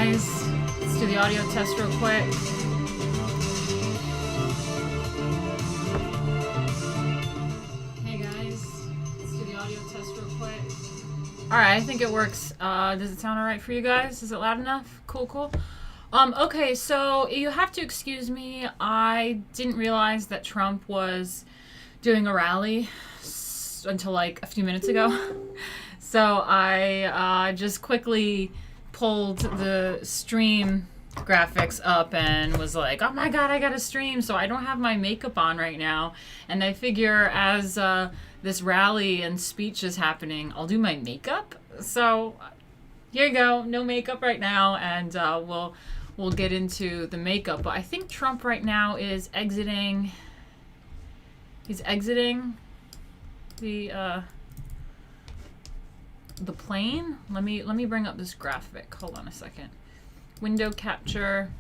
guys. Let's do the audio test real quick. Hey guys, let's do the audio test real quick. Alright, I think it works. Does it sound alright for you guys? Is it loud enough? Cool. Okay, so you have to excuse me. I didn't realize that Trump was doing a rally until like a few minutes ago. So I just quickly pulled the stream graphics up and was like, oh my god, I got to stream. So I don't have my makeup on right now. And I figure as this rally and speech is happening, I'll do my makeup. So here you go, no makeup right now, and we'll get into the makeup. But I think Trump right now is exiting. He's exiting the plane. Let me bring up this graphic. Hold on a second. Window capture.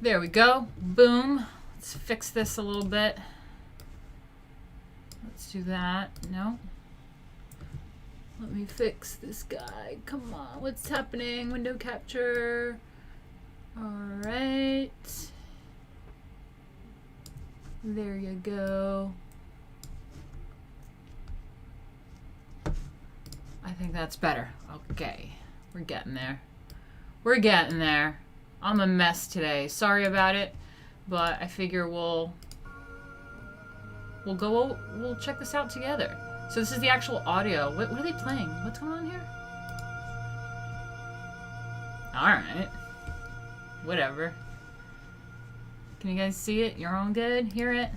There we go. Boom. Let's fix this a little bit. Let's do that. No. Let me fix this guy. Come on. What's happening? Window capture. All right. There you go. I think that's better. Okay. We're getting there. We're getting there. I'm a mess today. Sorry about it, but I figure we'll check this out together. So this is the actual audio. What are they playing? What's going on here? Alright. Whatever. Can you guys see it? You're all good? Hear it?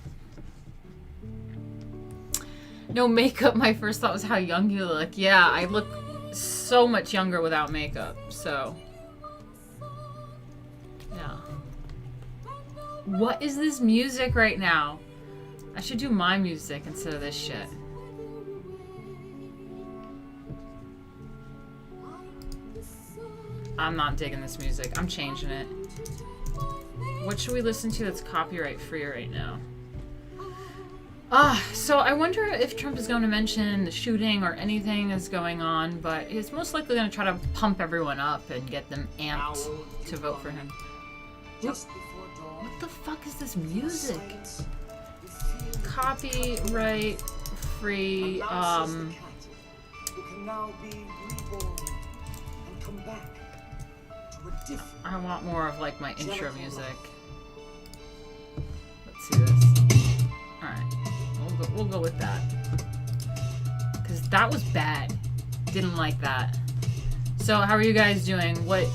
No makeup. My first thought was how young you look. Yeah, I look so much younger without makeup. So, yeah. What is this music right now? I should do my music instead of this shit. I'm not digging this music. I'm changing it. What should we listen to that's copyright free right now? So I wonder if Trump is going to mention the shooting or anything is going on, but he's most likely going to try to pump everyone up and get them amped to vote for him. What the fuck is this music? Copyright free, I want more of like my intro music. Let's see this. Alright. We'll go with that. Because that was bad. Didn't like that. So, how are you guys doing? What?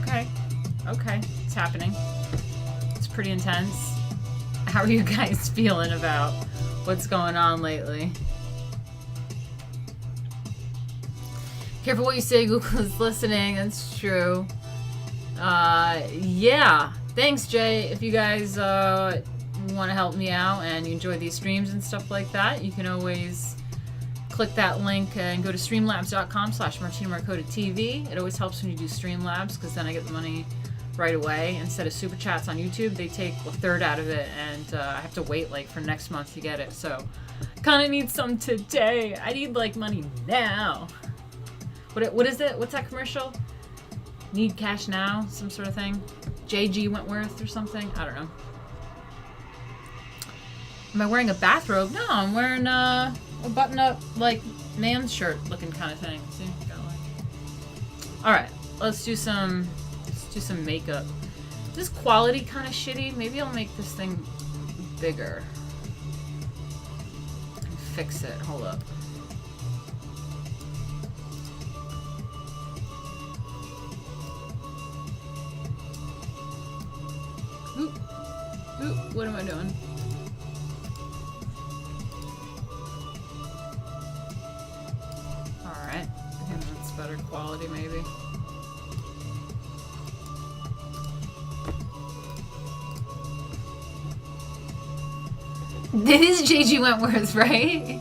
Okay. Okay. It's happening. It's pretty intense. How are you guys feeling about what's going on lately? Careful what you say, Google is listening. That's true. Yeah. Thanks, Jay. If you guys want to help me out and you enjoy these streams and stuff like that, you can always click that link and go to streamlabs.com/Martina Markota TV. It always helps when you do Streamlabs because then I get the money right away. Instead of super chats on YouTube, they take a third out of it, and I have to wait like for next month to get it. So kind of need some today. I need like money now. What is it? What's that commercial? Need cash now? Some sort of thing? JG Wentworth or something? I don't know. Am I wearing a bathrobe? No, I'm wearing a button-up, like, man's shirt looking kind of thing. See? Got like... Alright, let's do some makeup. This quality kind of shitty. Maybe I'll make this thing bigger. And fix it. Hold up. Ooh, what am I doing? Alright. I think that's better quality, maybe. It is JG Wentworth, right?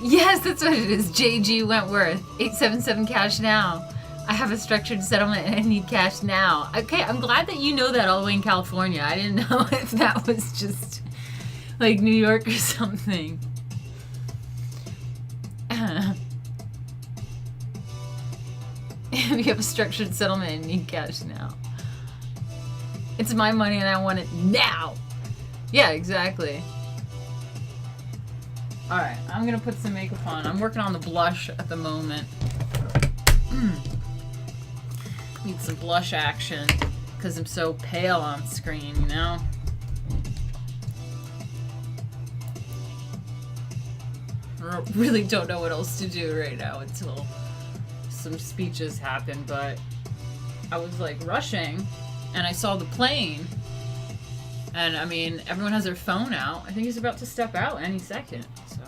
Yes, that's what it is. JG Wentworth. 877 cash now. I have a structured settlement and I need cash now. Okay, I'm glad that you know that all the way in California. I didn't know if that was just like New York or something. If you have a structured settlement and need cash now. It's my money and I want it now. Yeah, exactly. Alright, I'm gonna put some makeup on. I'm working on the blush at the moment. Need some blush action because I'm so pale on screen, you know? I really don't know what else to do right now until some speeches happen, but I was like rushing and I saw the plane and I mean everyone has their phone out. I think he's about to step out any second, so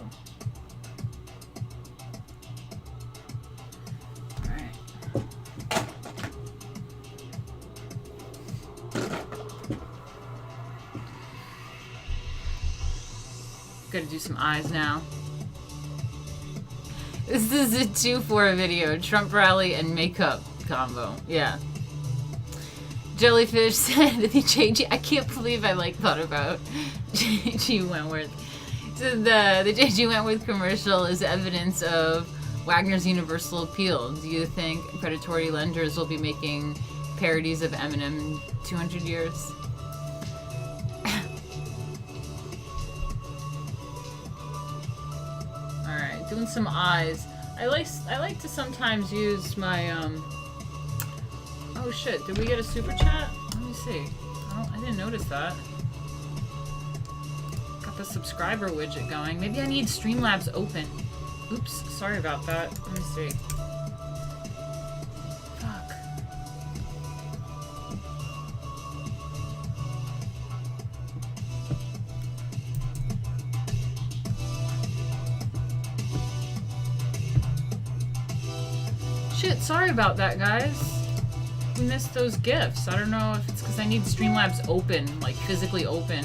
alright. Gotta do some eyes now. This is a 2-for video. Trump rally and makeup combo. Yeah. Jellyfish said the JG. I can't believe I thought about JG Wentworth. So the JG Wentworth commercial is evidence of Wagner's universal appeal. Do you think predatory lenders will be making parodies of Eminem in 200 years? Alright, doing some eyes. I like to sometimes use my oh shit, did we get a super chat? Let me see. Oh, I didn't notice that. Got the subscriber widget going. Maybe I need Streamlabs open. Oops, sorry about that. Let me see. Fuck. Shit, sorry about that, guys. We missed those GIFs. I don't know if it's because I need Streamlabs open, like physically open.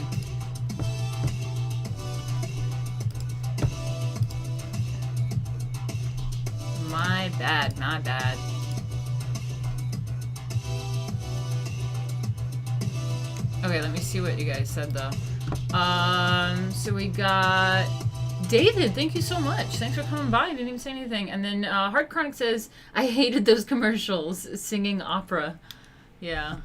My bad, my bad. Okay, let me see what you guys said though. So we got David, thank you so much. Thanks for coming by. I didn't even say anything. And then Hart Chronic says, I hated those commercials singing opera. Yeah.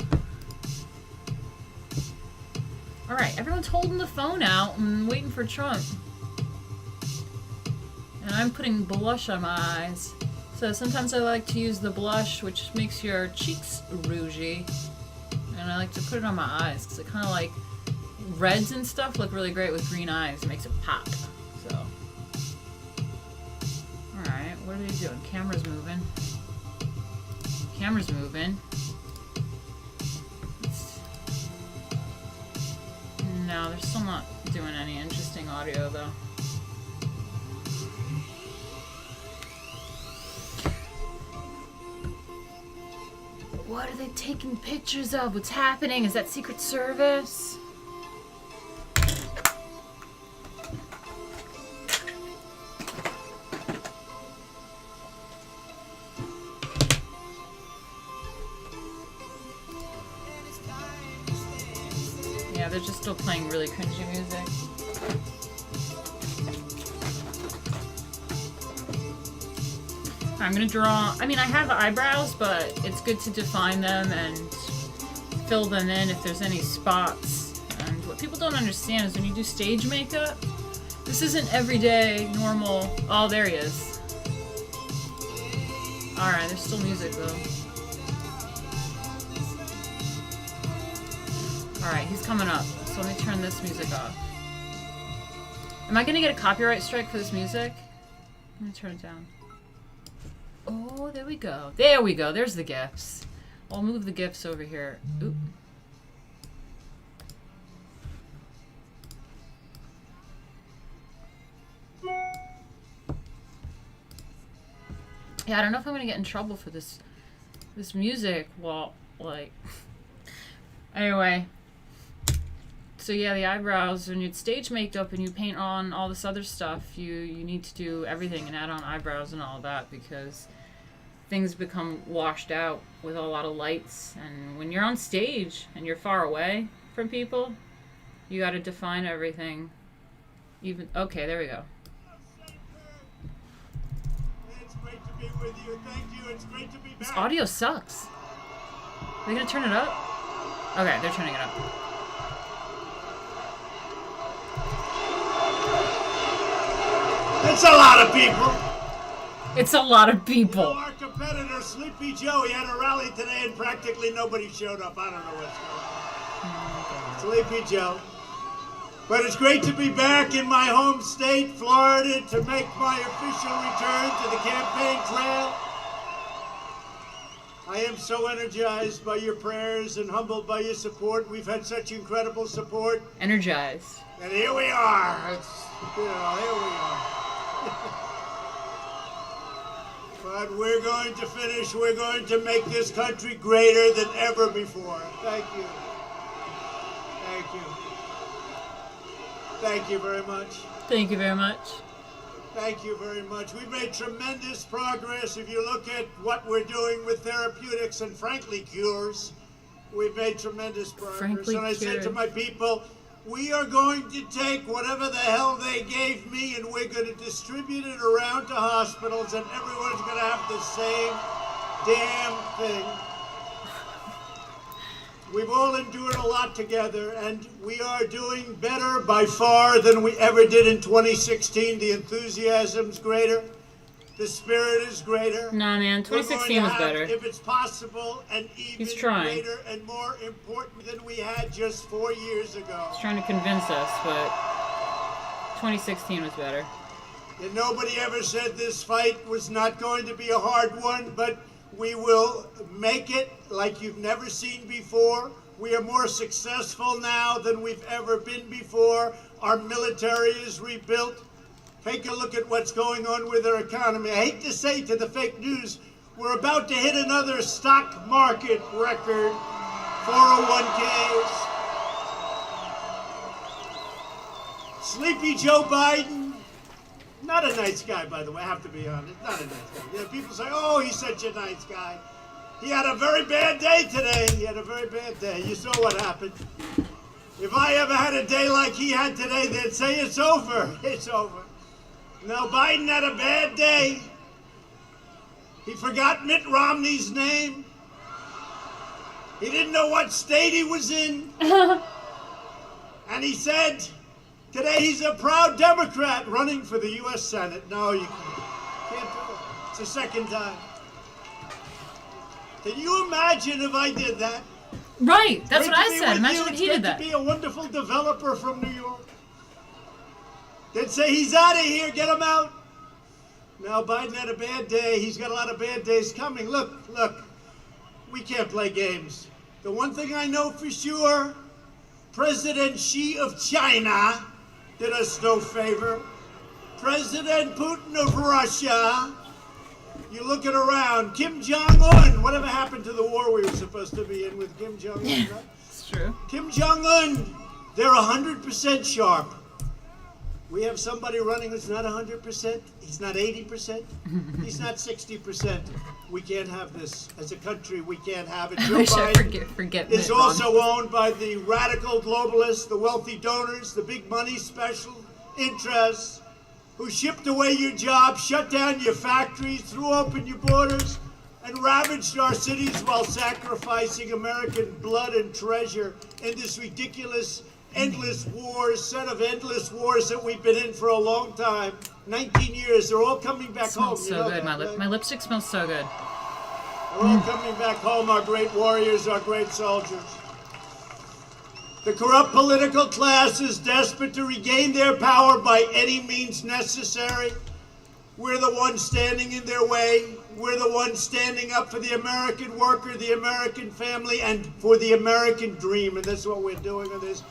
Alright, everyone's holding the phone out and waiting for Trump. And I'm putting blush on my eyes. So sometimes I like to use the blush, which makes your cheeks rougey. And I like to put it on my eyes, because it kind of like reds and stuff look really great with green eyes. It makes it pop. So, alright, what are they doing? Camera's moving. Camera's moving. No, they're still not doing any interesting audio though. What are they taking pictures of? What's happening? Is that Secret Service? Yeah, they're just still playing really cringy music. I'm gonna draw, I mean, I have eyebrows, but it's good to define them and fill them in if there's any spots. And what people don't understand is when you do stage makeup, this isn't everyday, normal, oh, there he is. Alright, there's still music though. Alright, he's coming up, so let me turn this music off. Am I gonna get a copyright strike for this music? Let me turn it down. Oh, there we go. There we go. There's the GIFs. I'll move the GIFs over here. Oop. Yeah, I don't know if I'm gonna get in trouble for this music. Well, like, anyway. So yeah, the eyebrows, when you stage makeup and you paint on all this other stuff, you need to do everything and add on eyebrows and all that because things become washed out with a lot of lights. And when you're on stage and you're far away from people, you got to define everything. Even okay, there we go. It's great to be with you. Thank you. It's great to be back. This audio sucks. Are they gonna turn it up? Okay, they're turning it up. It's a lot of people. It's a lot of people. You know, our competitor, Sleepy Joe, he had a rally today and practically nobody showed up. I don't know what's going on. Sleepy Joe. But it's great to be back in my home state, Florida, to make my official return to the campaign trail. I am so energized by your prayers and humbled by your support. We've had such incredible support. Energized. And here we are. Here we are. But we're going to finish. We're going to make this country greater than ever before. Thank you. Thank you. Thank you very much. Thank you very much. Thank you very much. We've made tremendous progress. If you look at what we're doing with therapeutics and, frankly, cures, we've made tremendous progress. Frankly, and I said to my people, we are going to take whatever the hell they gave me and we're going to distribute it around to hospitals and everyone's going to have the same damn thing. We've all endured a lot together, and we are doing better by far than we ever did in 2016. The enthusiasm's greater. The spirit is greater. Nah, man, 2016 was better. If it's possible, and even greater and more important than we had just 4 years ago. He's trying to convince us, but 2016 was better. And nobody ever said this fight was not going to be a hard one, but we will make it like you've never seen before. We are more successful now than we've ever been before. Our military is rebuilt. Take a look at what's going on with our economy. I hate to say to the fake news, we're about to hit another stock market record, 401ks. Sleepy Joe Biden, not a nice guy, by the way, I have to be honest. Not a nice guy. You know, people say, oh, he's such a nice guy. He had a very bad day today. He had a very bad day. You saw what happened. If I ever had a day like he had today, they'd say it's over. It's over. Now, Biden had a bad day. He forgot Mitt Romney's name. He didn't know what state he was in. And he said, today he's a proud Democrat running for the U.S. Senate. No, you can't do it. It's the second time. Can you imagine if I did that? Right, that's what I said. Imagine if he did that. To be a wonderful developer from New York. They'd say, he's out of here, get him out. Now, Biden had a bad day. He's got a lot of bad days coming. Look, we can't play games. The one thing I know for sure, President Xi of China did us no favor. President Putin of Russia, you looking around, Kim Jong-un, whatever happened to the war we were supposed to be in with Kim Jong-un? Right? It's true. Kim Jong-un, they're 100% sharp. We have somebody running who's not 100%. He's not 80%. He's not 60%. We can't have this. As a country, we can't have it. Joe Biden forget is also owned by the radical globalists, the wealthy donors, the big money special interests who shipped away your jobs, shut down your factories, threw open your borders, and ravaged our cities while sacrificing American blood and treasure in this ridiculous endless wars, set of endless wars that we've been in for a long time. 19 years, they're all coming back home. Smells so good. My lipstick smells so good. They're all coming back home, our great warriors, our great soldiers. The corrupt political class is desperate to regain their power by any means necessary. We're the ones standing in their way. We're the ones standing up for the American worker, the American family, and for the American dream. And that's what we're doing on this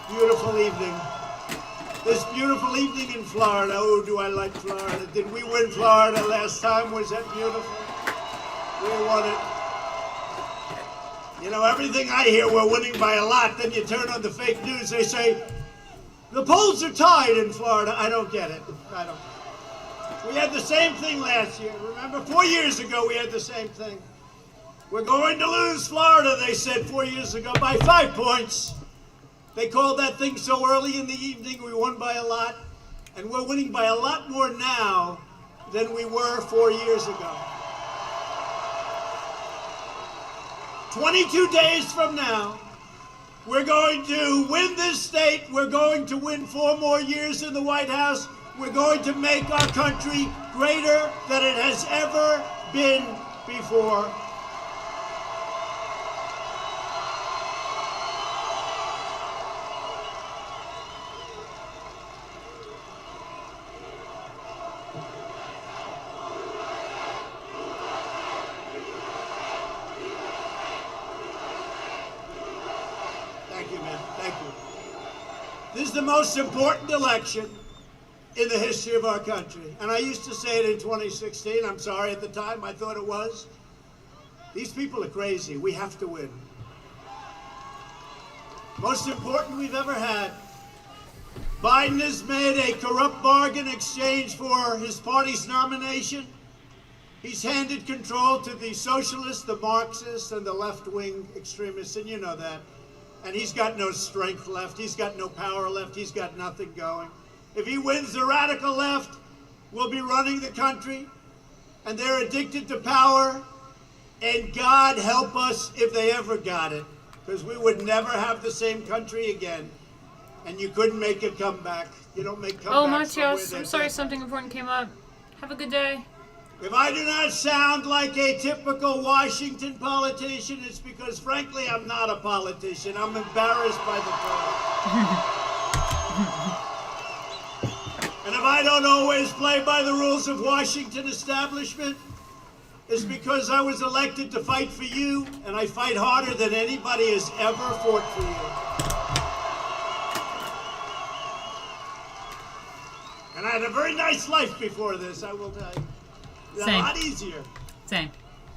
beautiful evening. This beautiful evening in Florida. Oh, do I like Florida. Did we win Florida last time? Was that beautiful? We won it. You know, everything I hear, we're winning by a lot. Then you turn on the fake news, they say, the polls are tied in Florida. I don't get it. I don't. We had the same thing last year. Remember, 4 years ago, we had the same thing. We're going to lose Florida, they said 4 years ago, by 5 points. They called that thing so early in the evening, we won by a lot. And we're winning by a lot more now than we were 4 years ago. 22 days from now, we're going to win this state. We're going to win 4 more years in the White House. We're going to make our country greater than it has ever been before. Thank you, man. Thank you. This is the most important election in the history of our country. And I used to say it in 2016. I'm sorry, at the time I thought it was. These people are crazy. We have to win. Most important we've ever had. Biden has made a corrupt bargain exchange for his party's nomination. He's handed control to the socialists, the Marxists, and the left-wing extremists, and you know that. And he's got no strength left. He's got no power left. He's got nothing going. If he wins, the radical left will be running the country, and they're addicted to power, and God help us if they ever got it, because we would never have the same country again, and you couldn't make a comeback. You don't make comebacks. Oh, Matias, I'm sorry something important came up. Have a good day. If I do not sound like a typical Washington politician, it's because, frankly, I'm not a politician. I'm embarrassed by the term. And if I don't always play by the rules of Washington establishment, it's because I was elected to fight for you, and I fight harder than anybody has ever fought for you. And I had a very nice life before this, I will tell you. A lot easier. Same.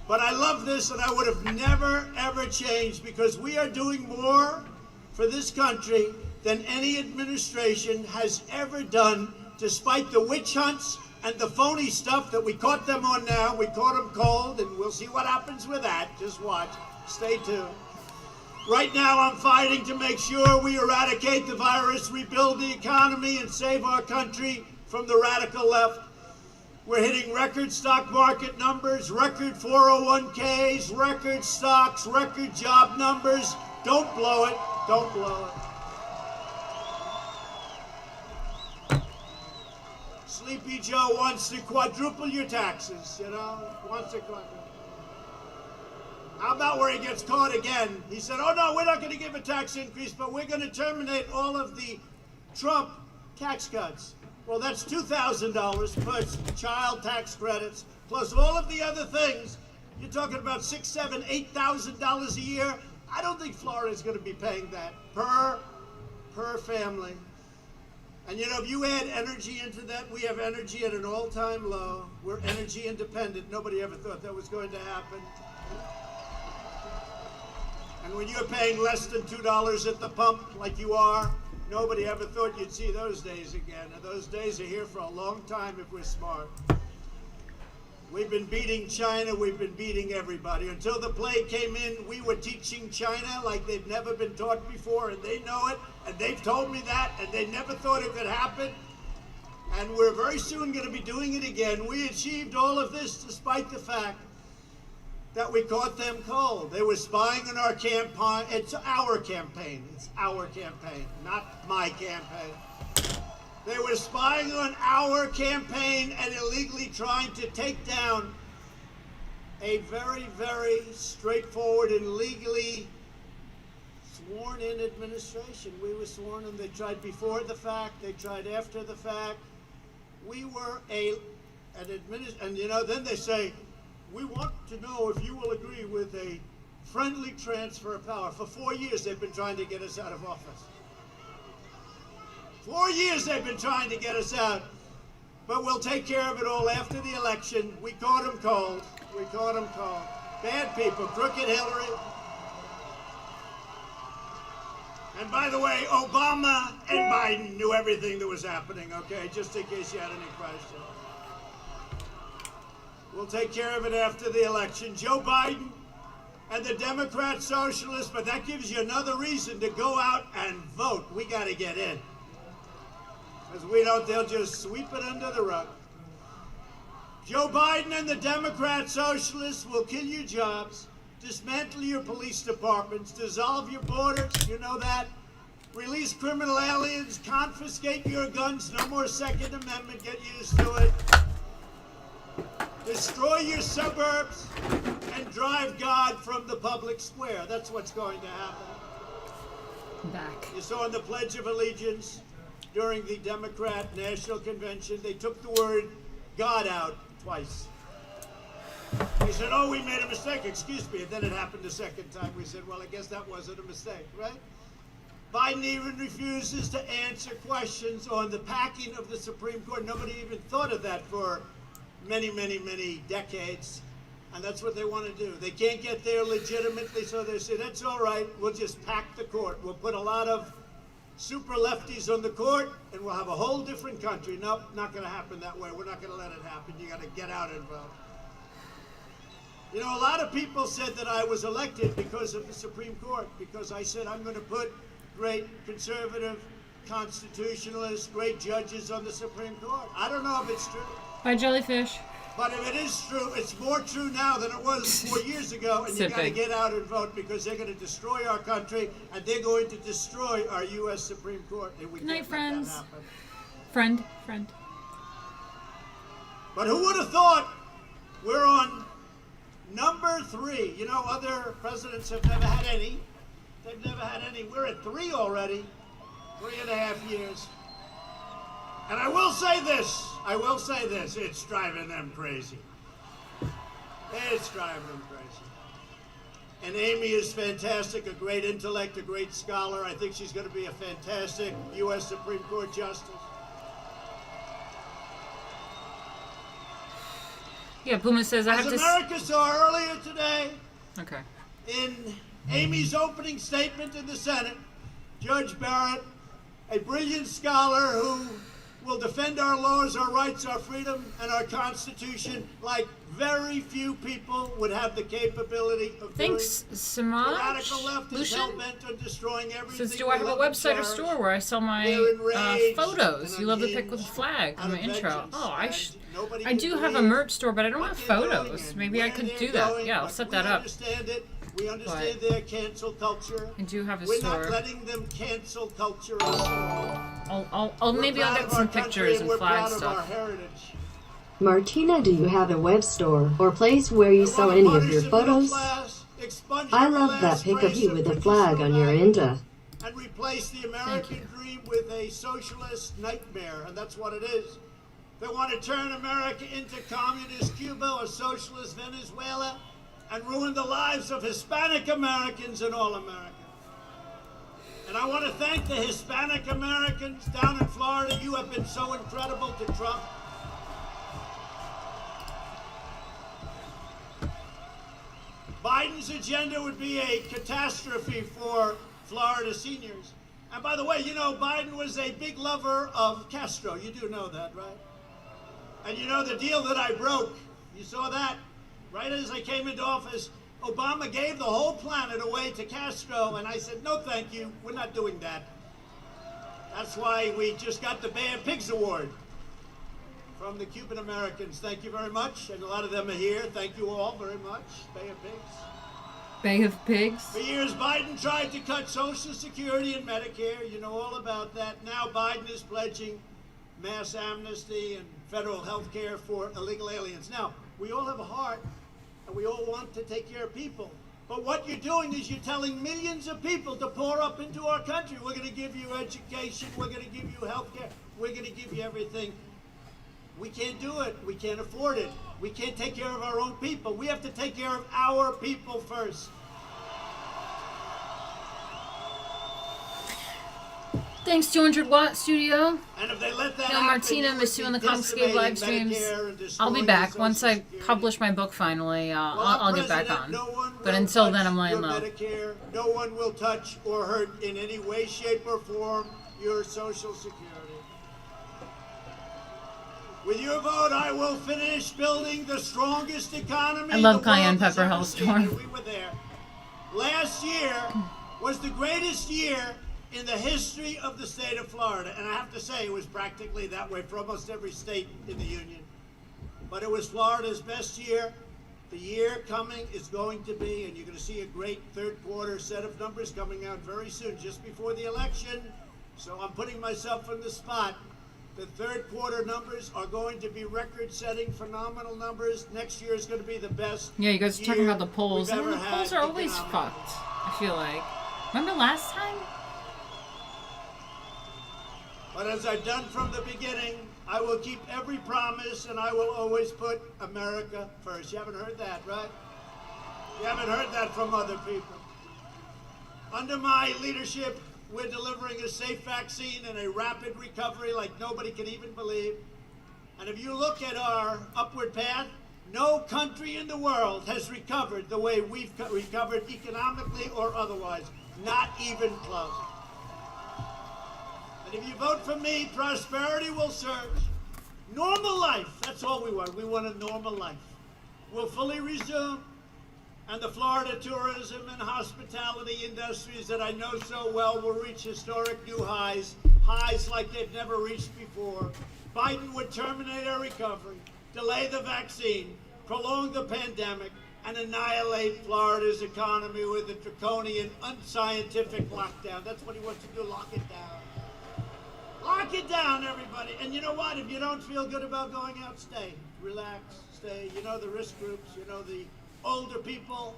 But I love this, and I would have never, ever changed, because we are doing more for this country than any administration has ever done, despite the witch hunts and the phony stuff that we caught them on now. We caught them cold, and we'll see what happens with that. Just watch. Stay tuned. Right now, I'm fighting to make sure we eradicate the virus, rebuild the economy, and save our country from the radical left. We're hitting record stock market numbers, record 401ks, record stocks, record job numbers. Don't blow it. Don't blow it. Sleepy Joe wants to quadruple your taxes, wants to quadruple. How about where he gets caught again? He said, oh no, we're not going to give a tax increase, but we're going to terminate all of the Trump tax cuts. Well, that's $2,000 plus child tax credits, plus all of the other things. You're talking about $6,000, $7,000, $8,000 a year. I don't think Florida's going to be paying that per family. And if you add energy into that, we have energy at an all-time low. We're energy independent. Nobody ever thought that was going to happen. And when you're paying less than $2 at the pump like you are, nobody ever thought you'd see those days again. And those days are here for a long time if we're smart. We've been beating China. We've been beating everybody. Until the plague came in, we were teaching China like they've never been taught before, and they know it, and they've told me that, and they never thought it could happen. And we're very soon going to be doing it again. We achieved all of this despite the fact that we caught them cold. They were spying on our campaign. It's our campaign. It's our campaign, not my campaign. They were spying on our campaign and illegally trying to take down a very, very straightforward and legally sworn-in administration. We were sworn in. They tried before the fact. They tried after the fact. We were an administration, and then they say, we want to know if you will agree with a friendly transfer of power. For 4 years, they've been trying to get us out of office. 4 years they've been trying to get us out. But we'll take care of it all after the election. We caught them cold. We caught them cold. Bad people, crooked Hillary. And by the way, Obama and Biden knew everything that was happening, okay? Just in case you had any questions. We'll take care of it after the election. Joe Biden and the Democrat Socialists, but that gives you another reason to go out and vote. We got to get in. Because we don't, they'll just sweep it under the rug. Joe Biden and the Democrat Socialists will kill your jobs, dismantle your police departments, dissolve your borders, you know that, release criminal aliens, confiscate your guns, no more Second Amendment, get used to it, destroy your suburbs, and drive God from the public square. That's what's going to happen. Back. You saw in the Pledge of Allegiance during the Democrat National Convention, they took the word God out twice. They said, oh, we made a mistake, excuse me, and then it happened the second time. We said, well, I guess that wasn't a mistake, right? Biden even refuses to answer questions on the packing of the Supreme Court. Nobody even thought of that for many, many, many decades. And that's what they want to do. They can't get there legitimately, so they say, that's all right, we'll just pack the court. We'll put a lot of super lefties on the court, and we'll have a whole different country. Nope, not going to happen that way. We're not going to let it happen. You got to get out and vote. You know, a lot of people said that I was elected because of the Supreme Court, because I said I'm going to put great conservative, constitutionalists, great judges on the Supreme Court. I don't know if it's true. Bye, jellyfish. But if it is true, it's more true now than it was 4 years ago, and you got to get out and vote because they're going to destroy our country, and they're going to destroy our U.S. Supreme Court. And we Good night, can't let that friends. happen. Friend. But who would have thought we're on number 3? You know, other presidents have never had any. They've never had any. We're at 3 already, 3.5 years. And I will say this, it's driving them crazy. It's driving them crazy. And Amy is fantastic, a great intellect, a great scholar. I think she's going to be a fantastic U.S. Supreme Court Justice. Yeah, Puma says I have As America saw earlier today, Okay. in Amy's opening statement in the Senate, Judge Barrett, a brilliant scholar who will defend our laws, our rights, our freedom, and our Constitution like very few people would have the capability of Thanks, doing. Samaj. The radical left is Lucian hell-bent on destroying everything. says, do I have a website or store where I sell my photos? You love the pic with the flag on my intro. Oh, I do have a merch store, but I don't have photos. Maybe I could do that. Yeah, I'll set that up. We understand their cancel culture. I do have a We're store. not letting them cancel culture us. Maybe I'll get some pictures and flag stuff. Martina, do you have a web store or place where you sell any of your photos? I love that pic of you with a flag on your Insta. And replace the American dream with a socialist nightmare, and that's what it is. They want to turn America into communist Cuba or socialist Venezuela and ruin the lives of Hispanic Americans in all America. And I want to thank the Hispanic Americans down in Florida. You have been so incredible to Trump. Biden's agenda would be a catastrophe for Florida seniors. And by the way, you know, Biden was a big lover of Castro. You do know that, right? And you know the deal that I broke. You saw that? Right as I came into office, Obama gave the whole planet away to Castro, and I said, no, thank you. We're not doing that. That's why we just got the Bay of Pigs Award from the Cuban Americans. Thank you very much. And a lot of them are here. Thank you all very much. Bay of Pigs. Bay of Pigs. For years, Biden tried to cut Social Security and Medicare. You know all about that. Now Biden is pledging mass amnesty and federal health care for illegal aliens. Now, we all have a heart, and we all want to take care of people. But what you're doing is you're telling millions of people to pour up into our country. We're going to give you education. We're going to give you health care. We're going to give you everything. We can't do it. We can't afford it. We can't take care of our own people. We have to take care of our people first. Thanks, 200 Watt Studio. And if they let that Hail happen, Martina, miss you on the Confiscate live streams. I'll be back once I publish my book finally. I'll get back on. But until then, I'm laying low. Medicare. No one will touch or hurt in any way, shape, or form your Social Security. With your vote, I will finish building the strongest economy. I love Cayenne Pepper Hellstorm. We were there. Last year was the greatest year in the history of the state of Florida. And I have to say, it was practically that way for almost every state in the Union. but it was Florida's best year. The year coming is going to be, and you're going to see a great third quarter set of numbers coming out very soon, just before the election. So I'm putting myself on the spot. The third quarter numbers are going to be record-setting, phenomenal numbers. Next year is going to be the best. Yeah, you guys are talking about the polls. we've And ever the polls had are always economically. fucked, I feel like. Remember last time? But as I've done from the beginning, I will keep every promise and I will always put America first. You haven't heard that, right? You haven't heard that from other people. Under my leadership, we're delivering a safe vaccine and a rapid recovery like nobody can even believe. And if you look at our upward path, no country in the world has recovered the way we've recovered economically or otherwise. Not even close. And if you vote for me, prosperity will surge. Normal life, that's all we want. We want a normal life. We'll fully resume. And the Florida tourism and hospitality industries that I know so well will reach historic new highs, highs like they've never reached before. Biden would terminate our recovery, delay the vaccine, prolong the pandemic, and annihilate Florida's economy with a draconian, unscientific lockdown. That's what he wants to do, lock it down. Lock it down, everybody. And you know what? If you don't feel good about going out, stay. Relax, stay. You know the risk groups, you know the older people.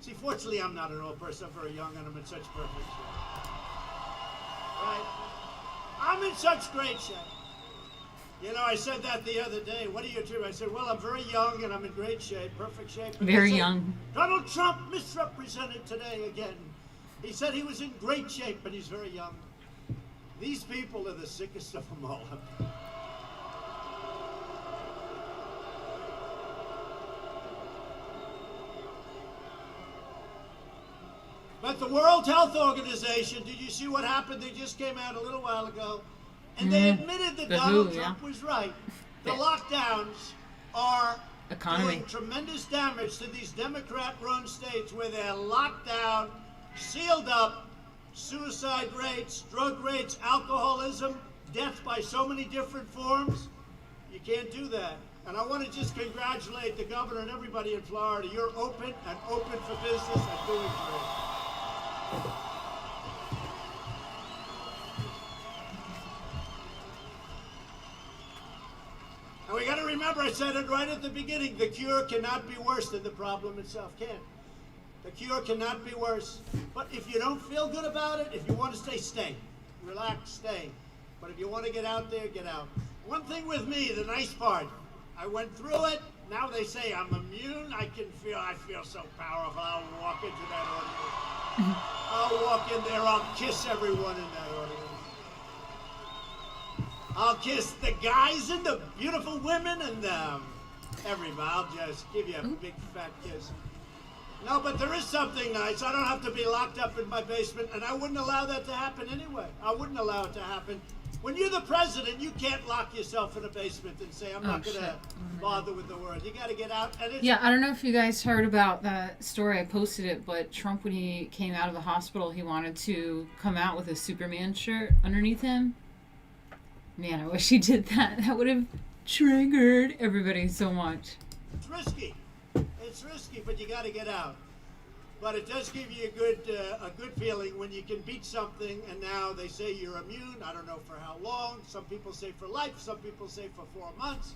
See, fortunately, I'm not an old person. I'm very young, and I'm in such perfect shape. Right? I'm in such great shape. You know, I said that the other day. What are you doing? I said, well, I'm very young, and I'm in great shape, perfect shape. And Very they said, young. Donald Trump misrepresented today again. He said he was in great shape, but he's very young. These people are the sickest of them all. But the World Health Organization, did you see what happened? They just came out a little while ago, and they admitted that The Donald WHO, Trump yeah. was right. The Yeah. lockdowns are Economy. doing tremendous damage to these Democrat-run states where they're locked down, sealed up, suicide rates, drug rates, alcoholism, death by so many different forms. You can't do that. And I want to just congratulate the governor and everybody in Florida. You're open and open for business and doing great. And we got to remember, I said it right at the beginning, the cure cannot be worse than the problem itself. Can't. The cure cannot be worse. But if you don't feel good about it, if you want to stay, stay. Relax, stay. But if you want to get out there, get out. One thing with me, the nice part, I went through it. Now they say I'm immune. I feel so powerful. I'll walk into that audience. I'll walk in there. I'll kiss everyone in that audience. I'll kiss the guys and the beautiful women and everybody. I'll just give you a big fat kiss. No, but there is something nice. I don't have to be locked up in my basement, and I wouldn't allow that to happen anyway. I wouldn't allow it to happen. When you're the president, you can't lock yourself in a basement and say, I'm not going to bother with the world. You got to get out. And it's Yeah, I don't know if you guys heard about that story. I posted it, but Trump, when he came out of the hospital, he wanted to come out with a Superman shirt underneath him. Man, I wish he did that. That would have triggered everybody so much. It's risky. It's risky, but you got to get out. But it does give you a good feeling when you can beat something, and now they say you're immune. I don't know for how long. Some people say for life. Some people say for 4 months.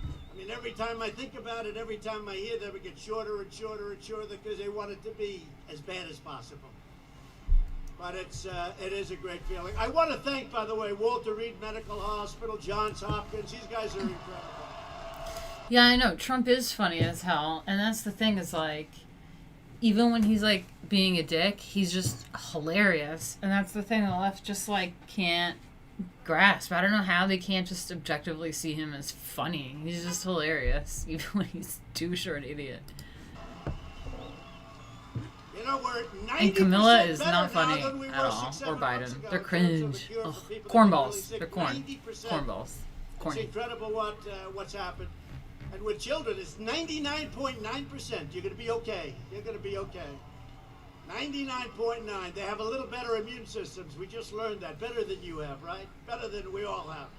I mean, every time I think about it, every time I hear them, it gets shorter and shorter and shorter because they want it to be as bad as possible. But it is a great feeling. I want to thank, by the way, Walter Reed Medical Hospital, Johns Hopkins. These guys are incredible. Yeah, I know. Trump is funny as hell. And that's the thing is, like, even when he's, like, being a dick, he's just hilarious. And that's the thing the left just, like, can't grasp. I don't know how they can't just objectively see him as funny. He's just hilarious, even when he's douche or an idiot. You know, we're 90% And Camilla is better not now funny than we at were all. 6, 7 Or months Biden. ago They're in terms of a cringe. cure for Ugh. people that get Cornballs. really sick. They're corn. 90%. Cornballs. It's Corny. incredible what's happened. And with children, it's 99.9%. You're going to be okay. You're going to be okay. 99.9. They have a little better immune systems. We just learned that. Better than you have, right? Better than we all have.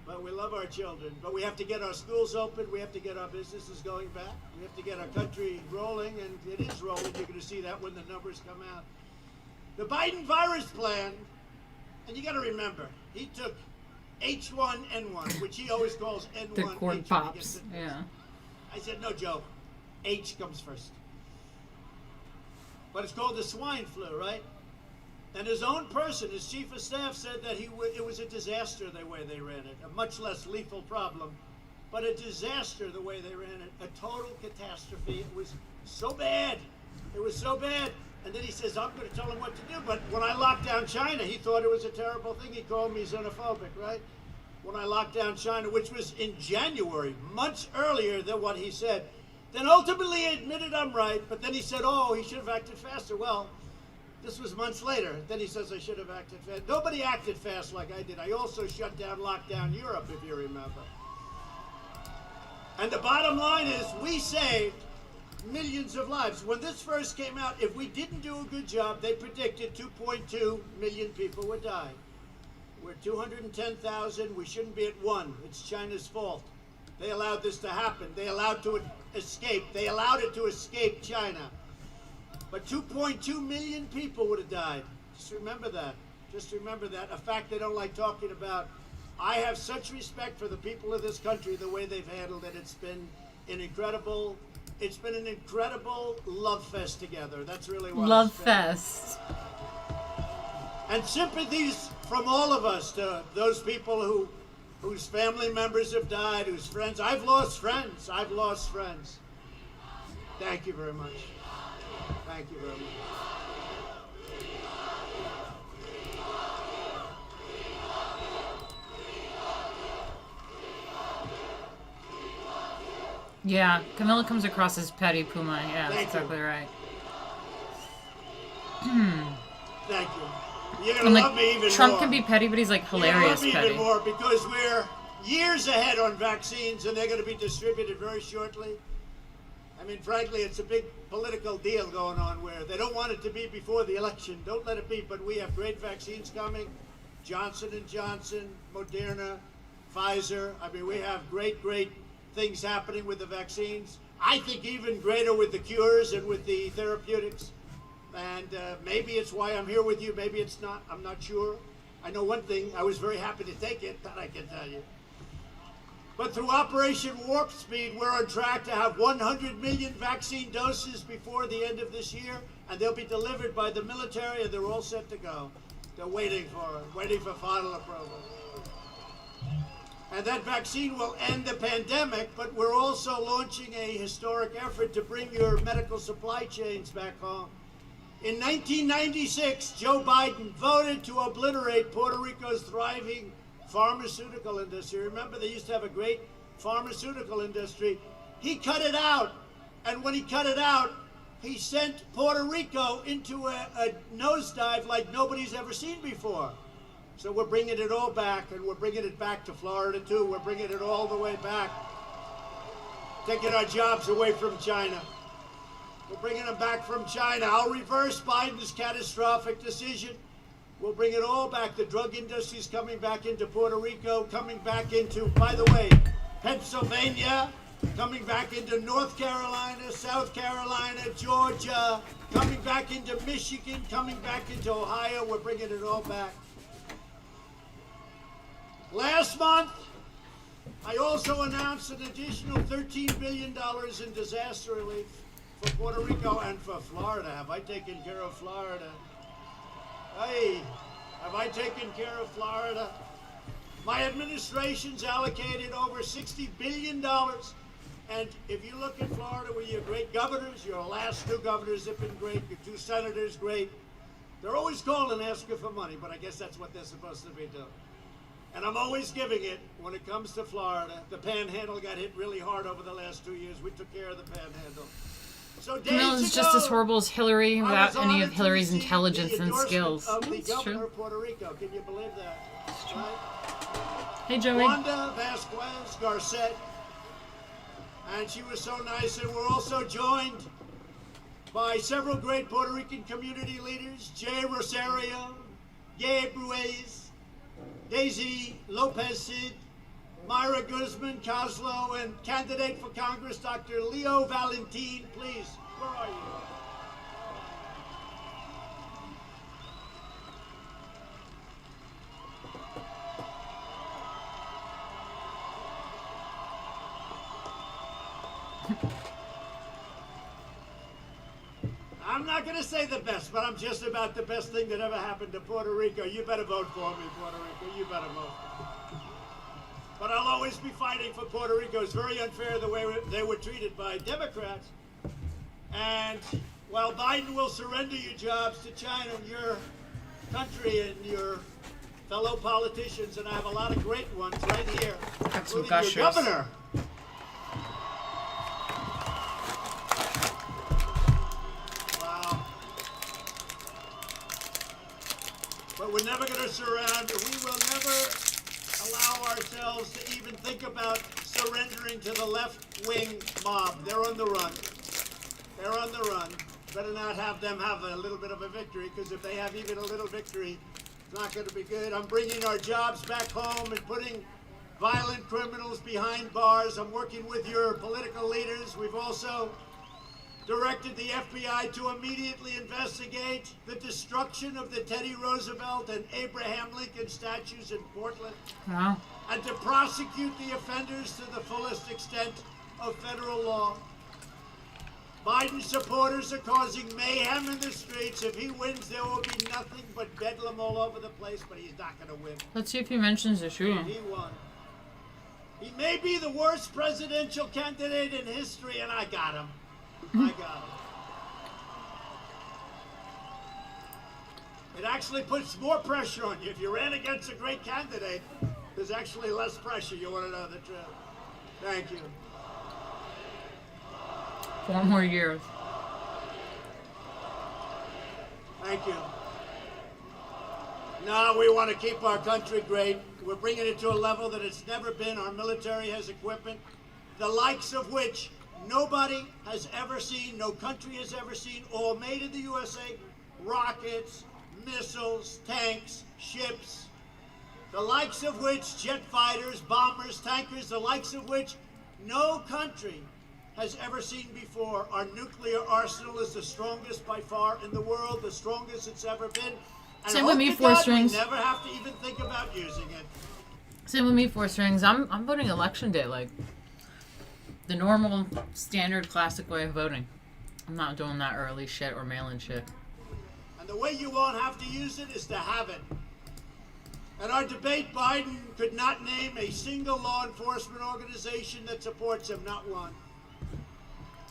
But we love our children. But we have to get our schools open. We have to get our businesses going back. We have to get our country rolling, and it is rolling. You're going to see that when the numbers come out. The Biden virus plan, and you got to remember, he took H1N1, which he always calls N1. The corn pops. Yeah. I said, no joke. H comes first. But it's called the swine flu, right? And his own person, his chief of staff, said that it was a disaster the way they ran it. A much less lethal problem, but a disaster the way they ran it. A total catastrophe. It was so bad. It was so bad. And then he says, I'm going to tell him what to do. But when I locked down China, he thought it was a terrible thing. He called me xenophobic, right? When I locked down China, which was in January, months earlier than what he said. Then ultimately he admitted I'm right, but then he said, oh, he should have acted faster. Well, this was months later. Then he says I should have acted fast. Nobody acted fast like I did. I also shut down, locked down Europe, if you remember. And the bottom line is we saved millions of lives. When this first came out, if we didn't do a good job, they predicted 2.2 million people would die. We're 210,000. We shouldn't be at 1. It's China's fault. They allowed this to happen. They allowed to escape. They allowed it to escape China. But 2.2 million people would have died. Just remember that. Just remember that. A fact they don't like talking about. I have such respect for the people of this country, the way they've handled it. It's been an incredible love fest together. That's really what love fest. And sympathies from all of us to those people whose family members have died, whose friends. I've lost friends. I've lost friends. Thank you very much. Thank you very much. Yeah, Camilla comes across as petty, Puma. Yeah, that's Thank exactly you. right. Thank you. You're And gonna like love me even Trump more. can be petty, but he's like You're gonna hilarious love me petty. even more because we're years ahead on vaccines, and they're going to be distributed very shortly. I mean, frankly, it's a big political deal going on where they don't want it to be before the election. Don't let it be. But we have great vaccines coming. Johnson & Johnson, Moderna, Pfizer. I mean, we have great things happening with the vaccines. I think even greater with the cures and with the therapeutics. And maybe it's why I'm here with you. Maybe it's not. I'm not sure. I know one thing. I was very happy to take it, that I can tell you. But through Operation Warp Speed, we're on track to have 100 million vaccine doses before the end of this year, and they'll be delivered by the military, and they're all set to go. They're waiting for final approval. And that vaccine will end the pandemic, but we're also launching a historic effort to bring your medical supply chains back home. In 1996, Joe Biden voted to obliterate Puerto Rico's thriving pharmaceutical industry. Remember, they used to have a great pharmaceutical industry. He cut it out. And when he cut it out, he sent Puerto Rico into a nosedive like nobody's ever seen before. So we're bringing it all back, and we're bringing it back to Florida, too. We're bringing it all the way back, taking our jobs away from China. We're bringing them back from China. I'll reverse Biden's catastrophic decision. We'll bring it all back. The drug industry's coming back into Puerto Rico, coming back into, by the way, Pennsylvania, coming back into North Carolina, South Carolina, Georgia, coming back into Michigan, coming back into Ohio. We're bringing it all back. Last month, I also announced an additional $13 billion in disaster relief for Puerto Rico and for Florida. Have I taken care of Florida? Hey, have I taken care of Florida? My administration's allocated over $60 billion. And if you look at Florida with your great governors, your last two governors have been great, your two senators, great. They're always calling and asking for money, but I guess that's what they're supposed to be doing. And I'm always giving it when it comes to Florida. The Panhandle got hit really hard over the last 2 years. We took care of the Panhandle. So Camilla's just as horrible as Hillary without any of Hillary's intelligence and skills. That's true. Of Puerto Rico. Can you believe that? Right? Hey, Joey. Wanda Vasquez Garcet. And she was so nice. And we're also joined by several great Puerto Rican community leaders. Jay Rosario, Gabe Ruiz, Daisy Lopez Cid, Myra Guzman, Kozlo, and candidate for Congress, Dr. Leo Valentin, please. Where are you? I'm not going to say the best, but I'm just about the best thing that ever happened to Puerto Rico. You better vote for me, Puerto Rico. You better vote. But I'll always be fighting for Puerto Rico. It's very unfair the way they were treated by Democrats. And while Biden will surrender your jobs to China and your country and your fellow politicians, and I have a lot of great ones right here, including your governor. But we're never going to surrender. We will never allow ourselves to even think about surrendering to the left-wing mob. They're on the run. They're on the run. Better not have them have a little bit of a victory, because if they have even a little victory, it's not going to be good. I'm bringing our jobs back home and putting violent criminals behind bars. I'm working with your political leaders. We've also directed the FBI to immediately investigate the destruction of the Teddy Roosevelt and Abraham Lincoln statues in Portland. Wow. And to prosecute the offenders to the fullest extent of federal law. Biden supporters are causing mayhem in the streets. If he wins, there will be nothing but bedlam all over the place, but he's not going to win. Let's see if he mentions the shooting. He won. He may be the worst presidential candidate in history, and I got him. I got it. It actually puts more pressure on you. If you ran against a great candidate, there's actually less pressure. You want to know the truth. Thank you. 4 more years. Thank you. No, we want to keep our country great. We're bringing it to a level that it's never been. Our military has equipment, the likes of which nobody has ever seen, no country has ever seen, all made in the USA. Rockets, missiles, tanks, ships, the likes of which, jet fighters, bombers, tankers, the likes of which no country has ever seen before. Our nuclear arsenal is the strongest by far in the world, the strongest it's ever been. And same with me, 4 strings. We never have to even think about using it. Same with me, 4 strings. I'm voting election day, like the normal, standard, classic way of voting. I'm not doing that early shit or mail-in shit. And the way you won't have to use it is to have it. At our debate, Biden could not name a single law enforcement organization that supports him, not one.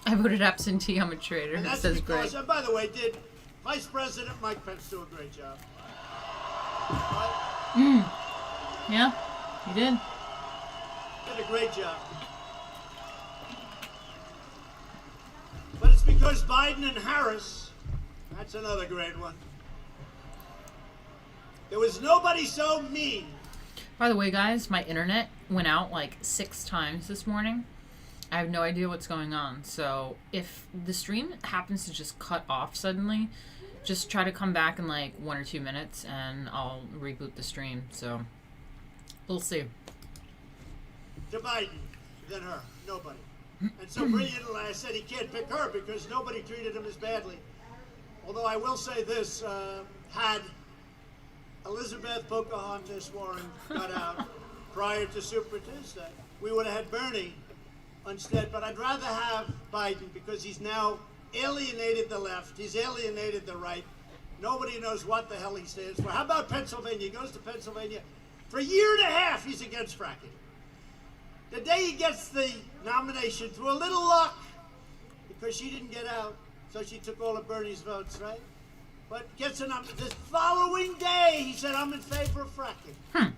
I voted absentee. I'm a traitor. And It that's says because, great. and by the way, did Vice President Mike Pence do a great job? Right? Yeah, he did. Did a great job. But it's because Biden and Harris, that's another great one. There was nobody so mean. By the way, guys, my internet went out like 6 times this morning. I have no idea what's going on. So if the stream happens to just cut off suddenly, just try to come back in like 1 or 2 minutes and I'll reboot the stream. So we'll see. To Biden, than her. Nobody. And so brilliantly, I said he can't pick her because nobody treated him as badly. Although I will say this, had Elizabeth Pocahontas Warren got out prior to Super Tuesday, we would have had Bernie instead. But I'd rather have Biden because he's now alienated the left. He's alienated the right. Nobody knows what the hell he stands for. How about Pennsylvania? He goes to Pennsylvania. For a year and a half, he's against fracking. The day he gets the nomination, through a little luck, because she didn't get out, so she took all of Bernie's votes, right? But gets a nomination. The following day, he said, I'm in favor of fracking.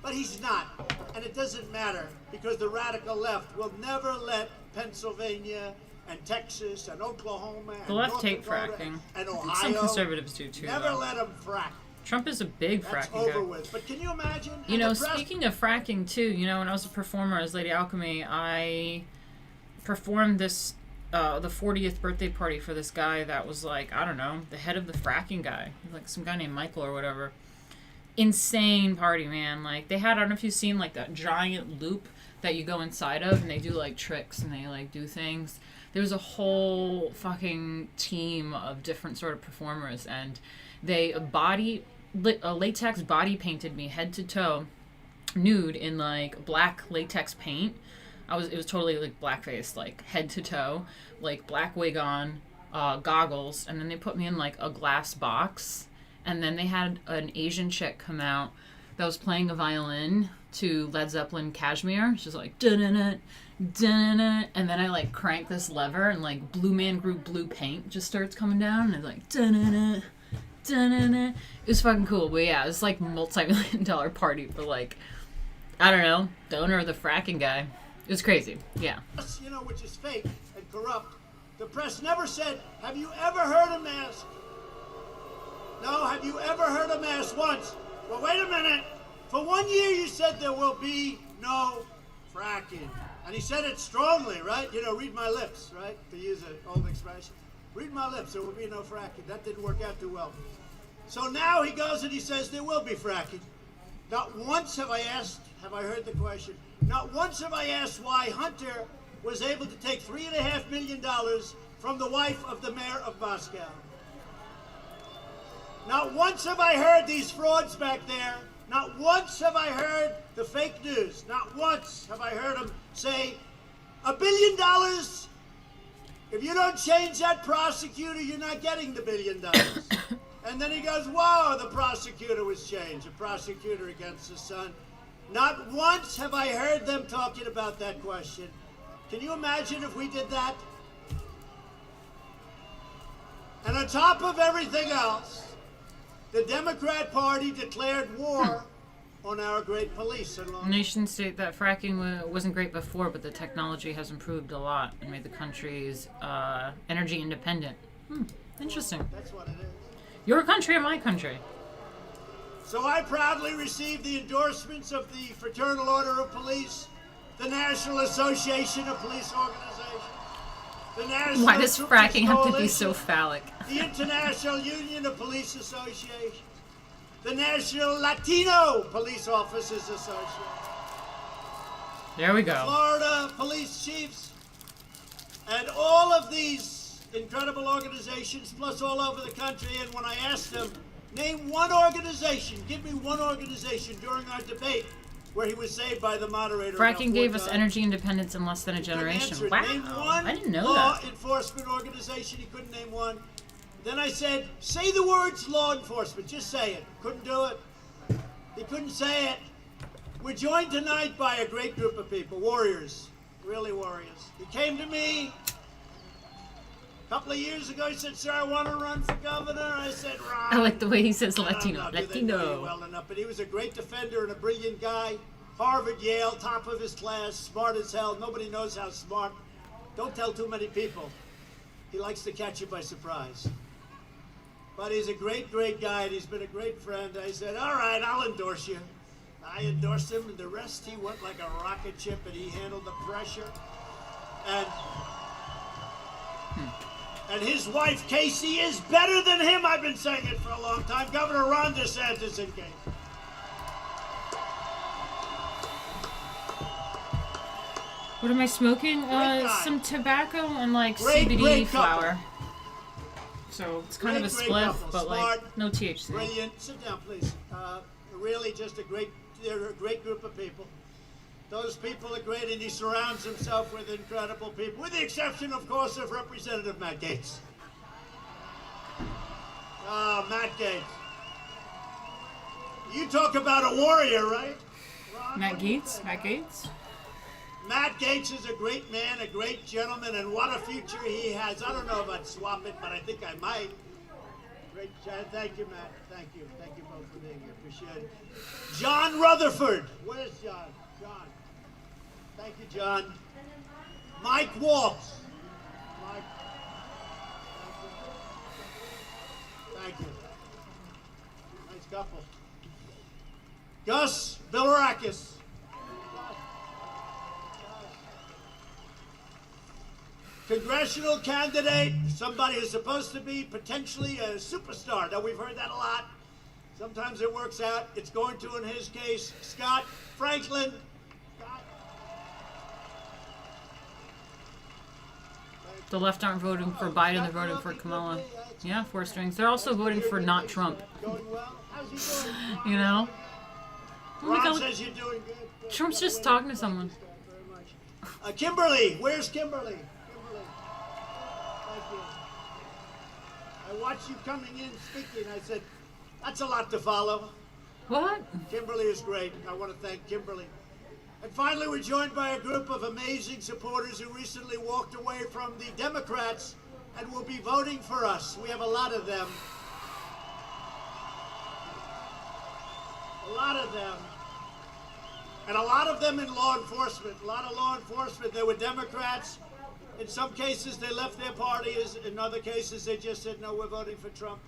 But he's not. And it doesn't matter, because the radical left will never let Pennsylvania and Texas and Oklahoma and The left North hate Dakota fracking. and Ohio. Some conservatives do too. Never though. let them frack. Trump is a big That's fracking over guy. with. But can you imagine? You know, speaking of fracking too, you know, when I was a performer as Lady Alchemy, I performed this, the 40th birthday party for this guy that was like, I don't know, the head of the fracking guy. Like some guy named Michael or whatever. insane party, man. Like, they had, I don't know if you've seen, like, that giant loop that you go inside of, and they do, like, tricks, and they, like, do things. There was a whole fucking team of different sort of performers, and they latex body painted me head to toe, nude, in, like, black latex paint. It was totally, like, blackface, like, head to toe, like, black wig on, goggles, and then they put me in, like, a glass box, and then they had an Asian chick come out that was playing a violin to Led Zeppelin Kashmir. She's like, dun-dun-dun, dun-dun-dun, and then I, like, crank this lever, and, like, Blue Man Group blue paint just starts coming down, and it's like, dun-dun-dun, dun-dun-dun. It was fucking cool, but yeah, it was, like, multi-million-dollar party for, like, I don't know, the owner of the fracking guy. It was crazy, yeah. You know, which is fake and corrupt. The press never said, have you ever heard a mask? No, have you ever heard a mask once? Well, wait a minute. For 1 year you said there will be no fracking. And he said it strongly, right? You know, read my lips, right? To use an old expression. Read my lips, there will be no fracking. That didn't work out too well. So now he goes and he says there will be fracking. Not once have I heard the question. Not once have I asked why Hunter was able to take $3.5 million from the wife of the mayor of Moscow. Not once have I heard these frauds back there. Not once have I heard the fake news. Not once have I heard them say, $1 billion, if you don't change that prosecutor, you're not getting the $1 billion. And then he goes, whoa, the prosecutor was changed. A prosecutor against his son. Not once have I heard them talking about that question. Can you imagine if we did that? And on top of everything else, the Democrat Party declared war on our great police and law. Nations state that fracking wasn't great before, but the technology has improved a lot and made the countries energy independent. Interesting. That's what it is. Your country or my country? So I proudly received the endorsements of the Fraternal Order of Police, the National Association of Police Organizations, the National Why does fracking have to be Coalition, so phallic? the International Union of Police Associations, the National Latino Police Officers Association, There we go. Florida Police Chiefs, and all of these incredible organizations, plus all over the country. And when I asked them, name one organization, give me one organization during our debate where he was saved by the moderator. Fracking gave us energy independence in less than a generation. Wow, Name one I didn't know law that. enforcement organization. He couldn't name one. Then I said, say the words law enforcement. Just say it. Couldn't do it. He couldn't say it. We're joined tonight by a great group of people, warriors, really warriors. He came to me a couple of years ago. He said, sir, I want to run for governor. I said, Ron. I like the way he says I don't Latino. know, do they know you Latino. well enough, but he was a great defender and a brilliant guy. Harvard, Yale, top of his class, smart as hell. Nobody knows how smart. Don't tell too many people. He likes to catch you by surprise. But he's a great, great guy, and he's been a great friend. I said, all right, I'll endorse you. I endorsed him, and the rest, he went like a rocket ship, and he handled the pressure. And his wife, Casey, is better than him. I've been saying it for a long time. Governor Ron DeSantis in case. What am I smoking? guy. Some tobacco and like Great, CBD great couple. flower. So it's kind of a Great spliff, couple. but Smart, like no THC. Brilliant. Sit down, please. Really just they're a great group of people. Those people are great, and he surrounds himself with incredible people, with the exception, of course, of Representative Matt Gaetz. Matt Gaetz. You talk about a warrior, right? Ron, Matt what do you Gaetz? think? Matt Gaetz? Matt Gaetz is a great man, a great gentleman, and what a future he has. I don't know if I'd swap it, but I think I might. Great chat. Thank you, Matt. Thank you. Thank you both for being here. Appreciate it. John Rutherford. Where's John? John. Thank you, John. Mike Waltz. Mike. Thank you. Nice couple. Gus Bilirakis. Congressional candidate, somebody who's supposed to be potentially a superstar. Now, we've heard that a lot. Sometimes it works out. It's going to in his case. Scott Franklin. Scott. The left aren't voting for Biden, they're voting for Kamala. Yeah, 4 strings. They're also voting for not Trump. You know? Oh my Ron God. says you're doing good. Trump's just talking to someone. Kimberly, where's Kimberly? Kimberly. Thank you. I watched you coming in speaking. I said, that's a lot to follow. What? Kimberly is great. I want to thank Kimberly. And finally, we're joined by a group of amazing supporters who recently walked away from the Democrats and will be voting for us. We have a lot of them. A lot of them. And a lot of them in law enforcement. A lot of law enforcement. They were Democrats. In some cases, they left their parties. In other cases, they just said, no, we're voting for Trump.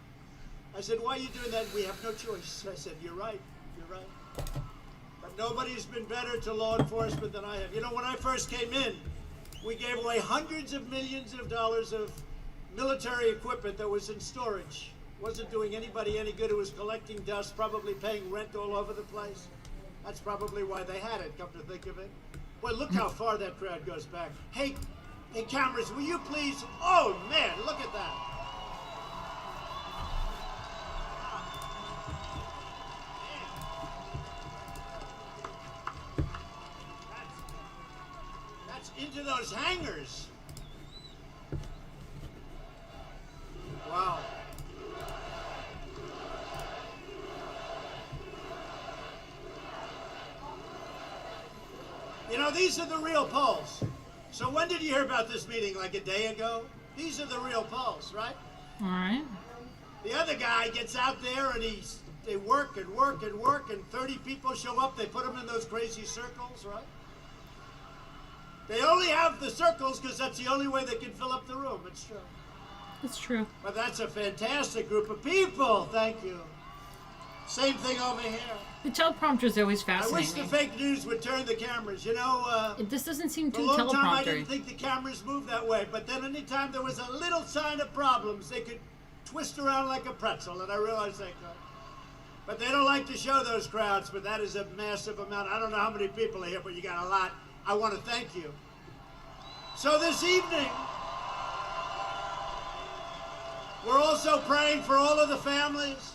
I said, why are you doing that? We have no choice. I said, you're right. You're right. But nobody's been better to law enforcement than I have. You know, when I first came in, we gave away hundreds of millions of dollars of military equipment that was in storage. Wasn't doing anybody any good. It was collecting dust, probably paying rent all over the place. That's probably why they had it, come to think of it. Boy, look how far that crowd goes back. Hey, cameras, will you please? Oh, man, look at that. That's into those hangars. Wow. You know, these are the real polls. So when did you hear about this meeting? Like a day ago? These are the real polls, right? All right. The other guy gets out there and they work and work and work, and 30 people show up. They put them in those crazy circles, right? They only have the circles because that's the only way they can fill up the room. It's true. It's true. But that's a fantastic group of people. Thank you. Same thing over here. The teleprompters always I wish fascinate the me. fake news would turn the cameras. You know, This doesn't seem for too a long time I telepromptery. didn't think the cameras moved that way. But then anytime there was a little sign of problems, they could twist around like a pretzel, and I realized they could. But they don't like to show those crowds, but that is a massive amount. I don't know how many people are here, but you got a lot. I want to thank you. So this evening, we're also praying for all of the families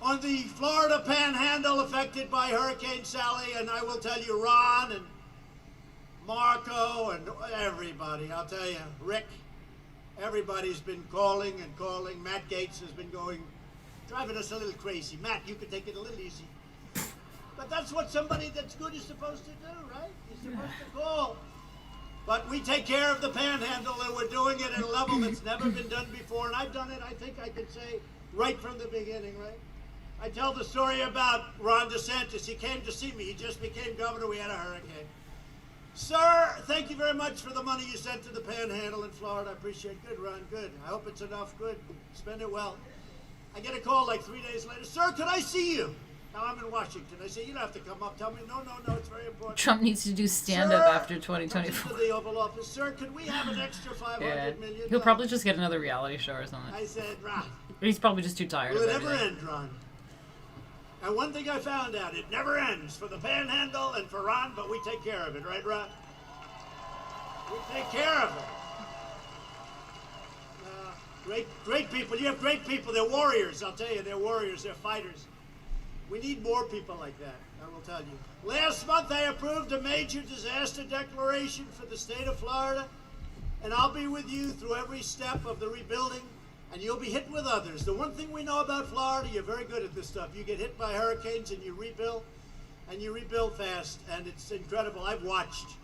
on the Florida Panhandle affected by Hurricane Sally, and I will tell you, Ron and Marco and everybody, I'll tell you, Rick, everybody's been calling and calling. Matt Gates has been driving us a little crazy. Matt, you can take it a little easy. But that's what somebody that's good is supposed to do, right? You're supposed to call. But we take care of the Panhandle, and we're doing it at a level that's never been done before. And I've done it, I think I could say, right from the beginning, right? I tell the story about Ron DeSantis. He came to see me. He just became governor. We had a hurricane. Sir, thank you very much for the money you sent to the Panhandle in Florida. I appreciate it. Good, Ron. Good. I hope it's enough. Good. Spend it well. I get a call like 3 days later. Sir, could I see you? Now I'm in Washington. I say, you don't have to come up. Tell me, no, it's very important. Trump needs to do stand-up Sir, after 2024. comes into the Oval Office. Sir, could we have an extra $500 million? He'll probably just get another reality show or something. I said, Ron. He's probably just too tired Will of it ever everything. end, Ron? And one thing I found out, it never ends for the Panhandle and for Ron, but we take care of it, right, Ron? We take care of it. Great people. You have great people. They're warriors, I'll tell you. They're warriors. They're fighters. We need more people like that, I will tell you. Last month, I approved a major disaster declaration for the state of Florida, and I'll be with you through every step of the rebuilding, and you'll be hit with others. The one thing we know about Florida, you're very good at this stuff. You get hit by hurricanes and you rebuild fast, and it's incredible. I've watched.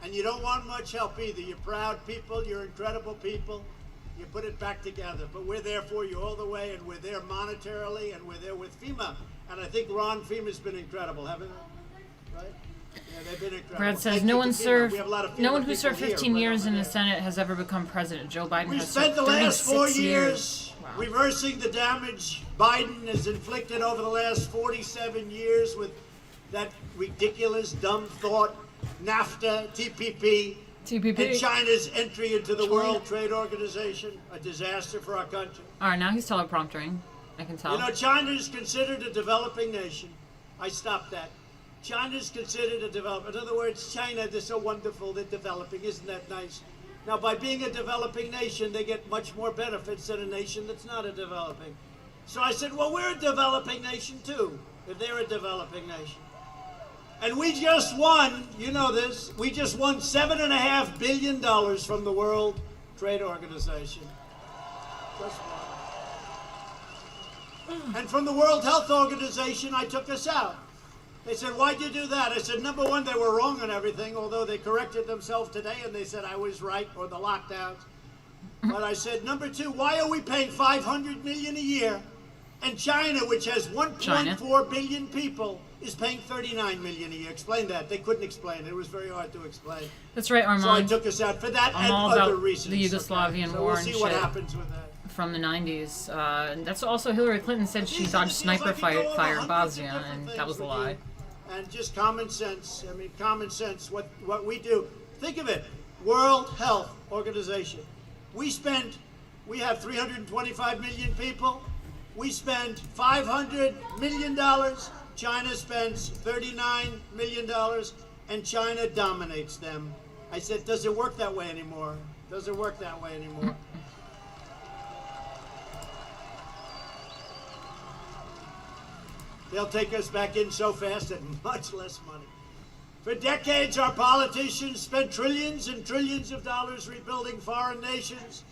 And you don't want much help either. You're proud people, you're incredible people. You put it back together. But we're there for you all the way, and we're there monetarily, and we're there with FEMA. And I think FEMA's been incredible, haven't they? Right? Yeah, they've been incredible. Brad says Thank no you one to FEMA. served. We have a lot of FEMA No one who people served here, 15 right years over in the there. Senate has ever become president. Joe Biden We has spent served the last 36 4 years Wow. reversing the damage Biden has inflicted over the last 47 years with that ridiculous, dumb thought, NAFTA, TPP, and China's entry into the World Trade Organization, a disaster for our country. All right, now he's telepromptering. I can tell. You know, China is considered a developing nation. I stopped that. China is considered a developing. In other words, China, they're so wonderful, they're developing. Isn't that nice? Now, by being a developing nation, they get much more benefits than a nation that's not a developing. So I said, well, we're a developing nation too, if they're a developing nation. And we just won, you know this, we just won $7.5 billion from the World Trade Organization. Just one. And from the World Health Organization, I took us out. They said, why'd you do that? I said, number one, they were wrong on everything, although they corrected themselves today and they said I was right, or the lockdowns. But I said, number two, why are we paying $500 million a year? And China, which has 1.4 billion people, is paying $39 million a year. Explain that. They couldn't explain it. It was very hard to explain. That's right, Armand. So I took us out for that and other reasons. The Yugoslavian so war we'll and see shit what happens with that. From the 90s. That's also Hillary Clinton said she dodged sniper fire in Bosnia, and that was a lie. And just common sense. I mean, common sense. What we do. Think of it. World Health Organization. We have 325 million people. We spend $500 million. China spends $39 million, and China dominates them. I said, does it work that way anymore? Does it work that way anymore? They'll take us back in so fast at much less money. For decades, our politicians spent trillions and trillions of dollars rebuilding foreign nations,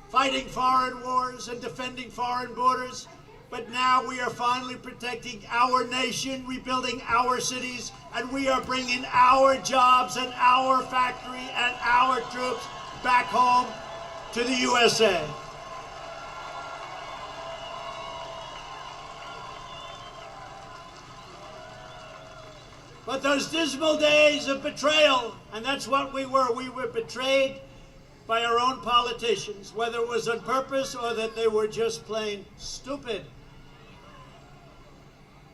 fighting foreign wars, and defending foreign borders. But now we are finally protecting our nation, rebuilding our cities, and we are bringing our jobs and our factory and our troops back home to the USA. But those dismal days of betrayal, and that's what we were betrayed by our own politicians, whether it was on purpose or that they were just plain stupid.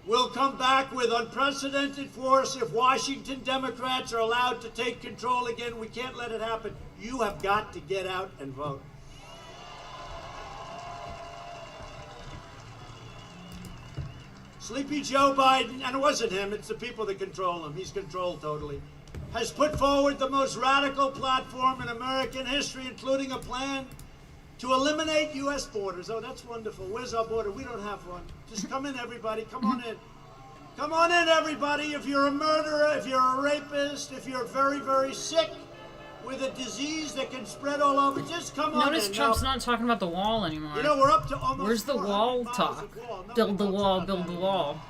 We'll come back with unprecedented force if Washington Democrats are allowed to take control again. We can't let it happen. You have got to get out and vote. Sleepy Joe Biden, and it wasn't him, it's the people that control him. He's controlled totally. Has put forward the most radical platform in American history, including a plan to eliminate U.S. borders. Oh, that's wonderful. Where's our border? We don't have one. Just come in, everybody. Come on in. Come on in, everybody. If you're a murderer, if you're a rapist, if you're very, very sick with a disease that can spread all over, just come on in. Notice Trump's not talking about the wall anymore. You know, we're up to almost Where's the wall talk? Build the wall, build the wall.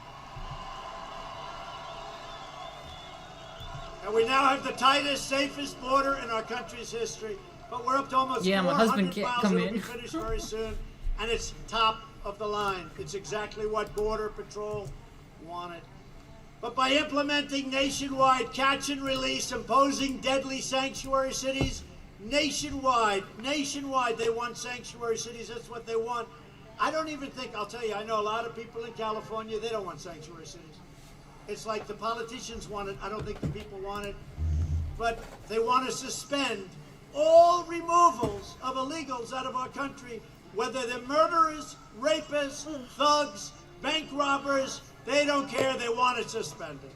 And we now have the tightest, safest border in our country's history. But we're up to almost 400 my husband can't miles. come It'll in. be finished very soon. And it's top of the line. It's exactly what Border Patrol wanted. But by implementing nationwide catch and release, imposing deadly sanctuary cities, nationwide, they want sanctuary cities. That's what they want. I don't even think, I'll tell you, I know a lot of people in California, they don't want sanctuary cities. It's like the politicians want it. I don't think the people want it. But they want to suspend all removals of illegals out of our country, whether they're murderers, rapists, thugs, bank robbers, they don't care, they want it suspended.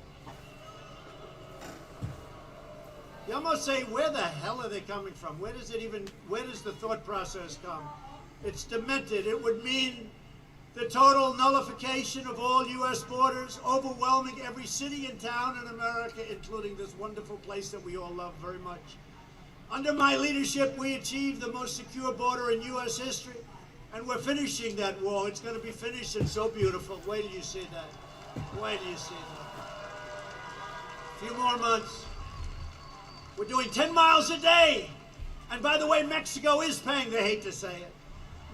You almost say, where the hell are they coming from? Where does the thought process come? It's demented. It would mean the total nullification of all U.S. borders, overwhelming every city and town in America, including this wonderful place that we all love very much. Under my leadership, we achieved the most secure border in U.S. history, and we're finishing that wall. It's going to be finished and so beautiful. Wait till you see that. Wait till you see that. A few more months. We're doing 10 miles a day. And by the way, Mexico is paying. They hate to say it.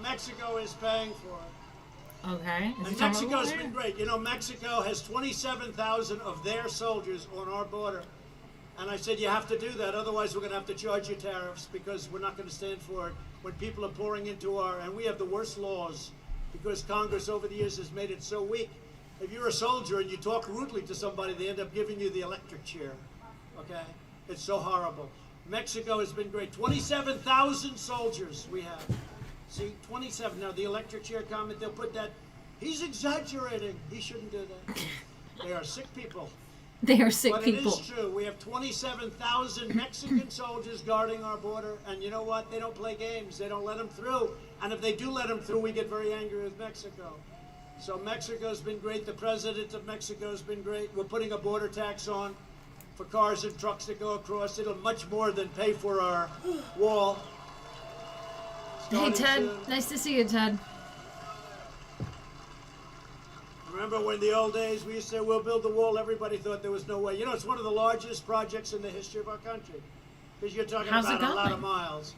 Mexico is paying for it. Okay. And Mexico's been great. You know, Mexico has 27,000 of their soldiers on our border. And I said, you have to do that, otherwise we're going to have to charge you tariffs because we're not going to stand for it when people are pouring into and we have the worst laws because Congress over the years has made it so weak. If you're a soldier and you talk rudely to somebody, they end up giving you the electric chair, okay? It's so horrible. Mexico has been great. 27,000 soldiers we have. See, 27. Now, the electric chair comment, they'll put that He's exaggerating. He shouldn't do that. They are sick people. They are sick But people. it is true. We have 27,000 Mexican soldiers guarding our border, and you know what? They don't play games. They don't let them through. And if they do let them through, we get very angry with Mexico. So Mexico's been great. The president of Mexico's been great. We're putting a border tax on for cars and trucks that go across. It'll much more than pay for our wall. Hey, Starting Ted. soon. Nice to see you, Ted. Remember when the old days we used to say, we'll build the wall, everybody thought there was no way. You know, it's one of the largest projects in the history of our country. Because you're talking How's it about a lot going? of miles.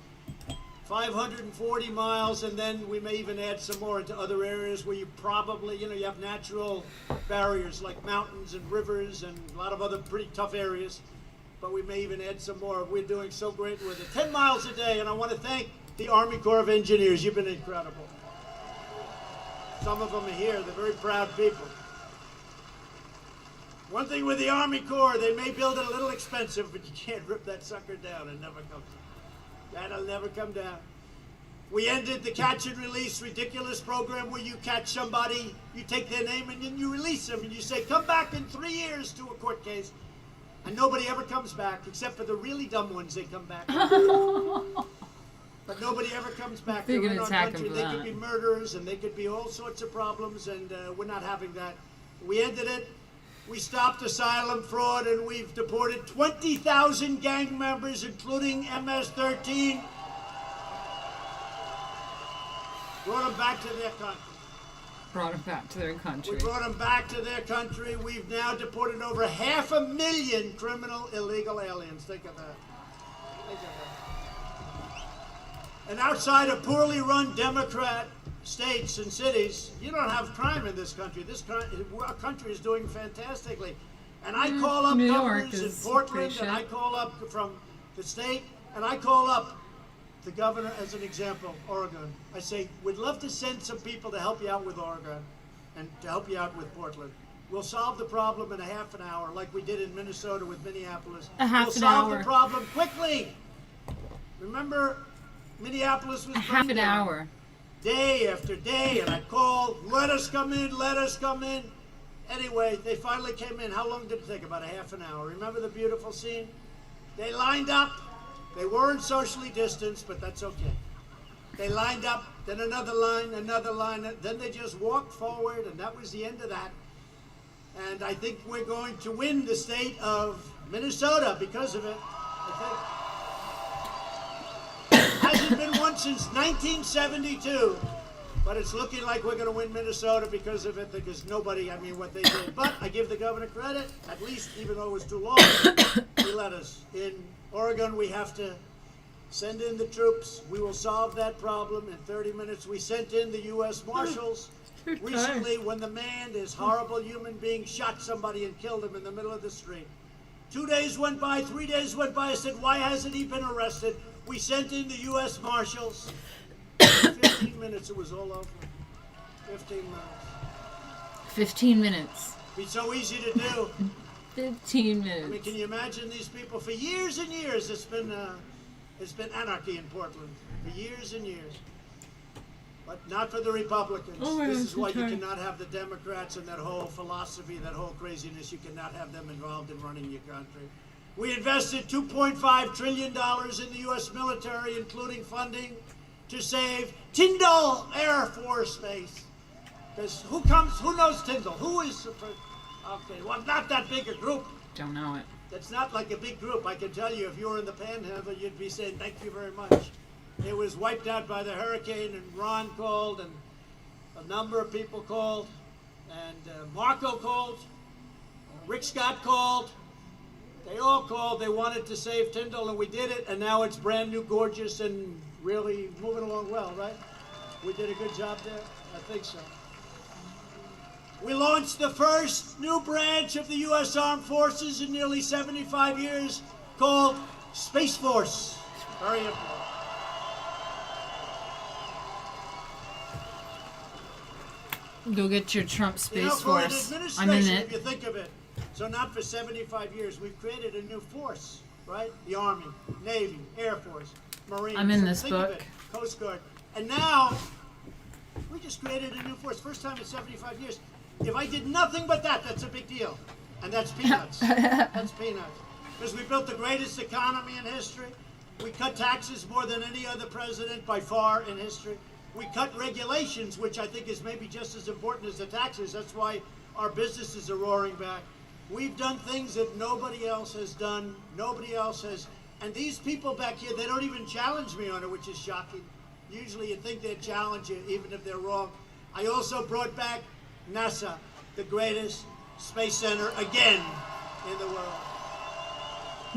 540 miles, and then we may even add some more into other areas where you probably, you know, you have natural barriers like mountains and rivers and a lot of other pretty tough areas. But we may even add some more. We're doing so great with it. 10 miles a day, and I want to thank the Army Corps of Engineers. You've been incredible. Some of them are here. They're very proud people. One thing with the Army Corps, they may build it a little expensive, but you can't rip that sucker down. It never comes. That'll never come down. We ended the catch and release ridiculous program where you catch somebody, you take their name, and then you release them, and you say, come back in 3 years to a court case. And nobody ever comes back, except for the really dumb ones, they come back. But nobody ever comes back. They're They're gonna in our attack country. them for They that. could be murderers, and they could be all sorts of problems, and we're not having that. We ended it. We stopped asylum fraud, and we've deported 20,000 gang members, including MS-13. Brought them back to their country. Brought them back to their country. We brought them back to their country. We've now deported over 500,000 criminal illegal aliens. Think of that. Think of that. And outside of poorly run Democrat states and cities, you don't have crime in this country. Our country is doing fantastically. And I call up New York governors in is Portland, pretty and I shit. call up from the state, and I call up the governor as an example, Oregon. I say, we'd love to send some people to help you out with Oregon and to help you out with Portland. We'll solve the problem in a half an hour, like we did in Minnesota with Minneapolis. A half we'll an solve hour. the problem quickly. Remember, Minneapolis was Half burned an down hour. day after day, and I called, let us come in, let us come in. Anyway, they finally came in. How long did it take? About a half an hour. Remember the beautiful scene? They lined up. They weren't socially distanced, but that's okay. They lined up, then another line, then they just walked forward, and that was the end of that. And I think we're going to win the state of Minnesota because of it. I think. Hasn't been won since 1972, but it's looking like we're going to win Minnesota because of it, because nobody, what they did. But I give the governor credit, at least, even though it was too long, he let us. In Oregon, we have to send in the troops. We will solve that problem in 30 minutes. We sent in the U.S. Marshals. Recently, when the man, this horrible human being, shot somebody and killed him in the middle of the street. 2 days went by, 3 days went by. I said, why hasn't he been arrested? We sent in the U.S. Marshals. In 15 minutes, it was all over. 15 minutes. 15 minutes. Be so easy to do. 15 minutes. Can you imagine these people? For years and years, it's been anarchy in Portland. For years and years. But not for the Republicans. Oh, This yes, is why you okay. cannot have the Democrats and that whole philosophy, that whole craziness. You cannot have them involved in running your country. We invested $2.5 trillion in the U.S. military, including funding to save Tyndall Air Force Base. Because who knows Tyndall? Who is, okay, well, not that big a group. Don't know it. It's not like a big group. I can tell you, if you were in the Panhandle, you'd be saying, thank you very much. It was wiped out by the hurricane, and Ron called, and a number of people called, and Marco called, Rick Scott called. They all called. They wanted to save Tyndall, and we did it, and now it's brand new, gorgeous, and really moving along well, right? We did a good job there? I think so. We launched the first new branch of the U.S. Armed Forces in nearly 75 years, called Space Force. Very important. Go get your Trump Space for Force. an I'm in administration, it. if you think of it, so not for 75 years, we've created a new force, right? The Army, Navy, Air Force, Marines. I'm in this Think of book. it, Coast Guard. And now, We just created a new force, first time in 75 years. If I did nothing but that, that's a big deal. And that's peanuts. That's peanuts. Because we built the greatest economy in history. We cut taxes more than any other president by far in history. We cut regulations, which I think is maybe just as important as the taxes. That's why our businesses are roaring back. We've done things that nobody else has done. Nobody else has. And these people back here, they don't even challenge me on it, which is shocking. Usually you'd think they'd challenge you, even if they're wrong. I also brought back NASA, the greatest space center again in the world.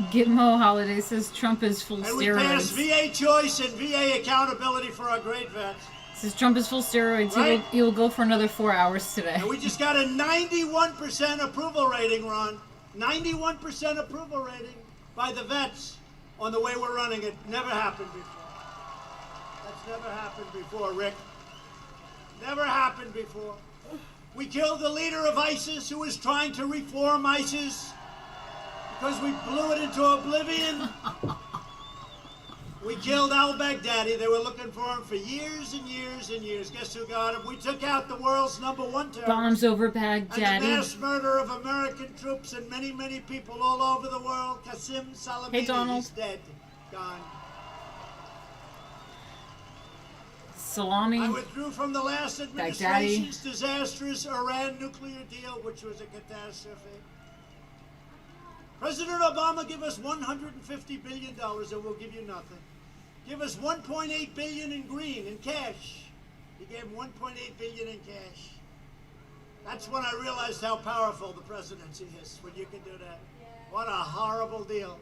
Gitmo Holiday says Trump is full And we passed steroids. VA choice and VA accountability for our great vets. Says Trump is full steroids. Right? He will go for another 4 hours today. And we just got a 91% approval rating, Ron. 91% approval rating by the vets on the way we're running it. Never happened before. That's never happened before, Rick. Never happened before. We killed the leader of ISIS who was trying to reform ISIS because we blew it into oblivion. We killed al-Baghdadi. They were looking for him for years and years and years. Guess who got him? We took out the world's #1 terrorist. Bombs over And the Baghdadi. mass murder of American troops and many, many people all over the world. Qasem Soleimani, Hey, Donald. he's dead. Gone. Salami. I withdrew from the last administration's disastrous Iran nuclear deal, which was a catastrophe. President Obama, give us $150 billion and we'll give you nothing. Give us $1.8 billion in green, in cash. He gave him $1.8 billion in cash. That's when I realized how powerful the presidency is, when you can do that. What a horrible deal.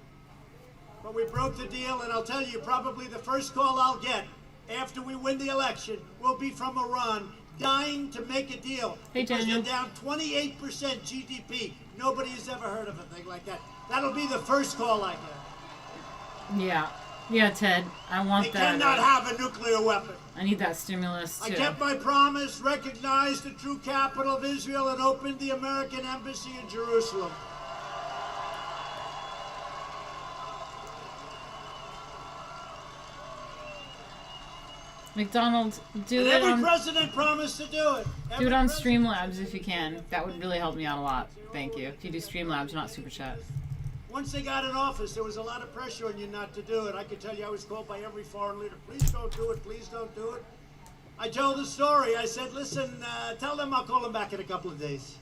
But we broke the deal, and I'll tell you, probably the first call I'll get after we win the election will be from Iran, dying to make a deal. Hey, because Daniel. they're down 28% GDP. Nobody has ever heard of a thing like that. That'll be the first call I get. Yeah. Yeah, Ted. I want They that. cannot have a nuclear weapon. I need that stimulus, I too. kept my promise, recognized the true capital of Israel, and opened the American embassy in Jerusalem. McDonald, do And it every on president promised to do it. do it on Streamlabs if you can. That would really help me out a lot. Thank you. If you do Streamlabs, not Super Chat. Once they got in office, there was a lot of pressure on you not to do it. I can tell you I was called by every foreign leader, please don't do it, please don't do it. I told the story. I said, listen, tell them I'll call them back in a couple of days.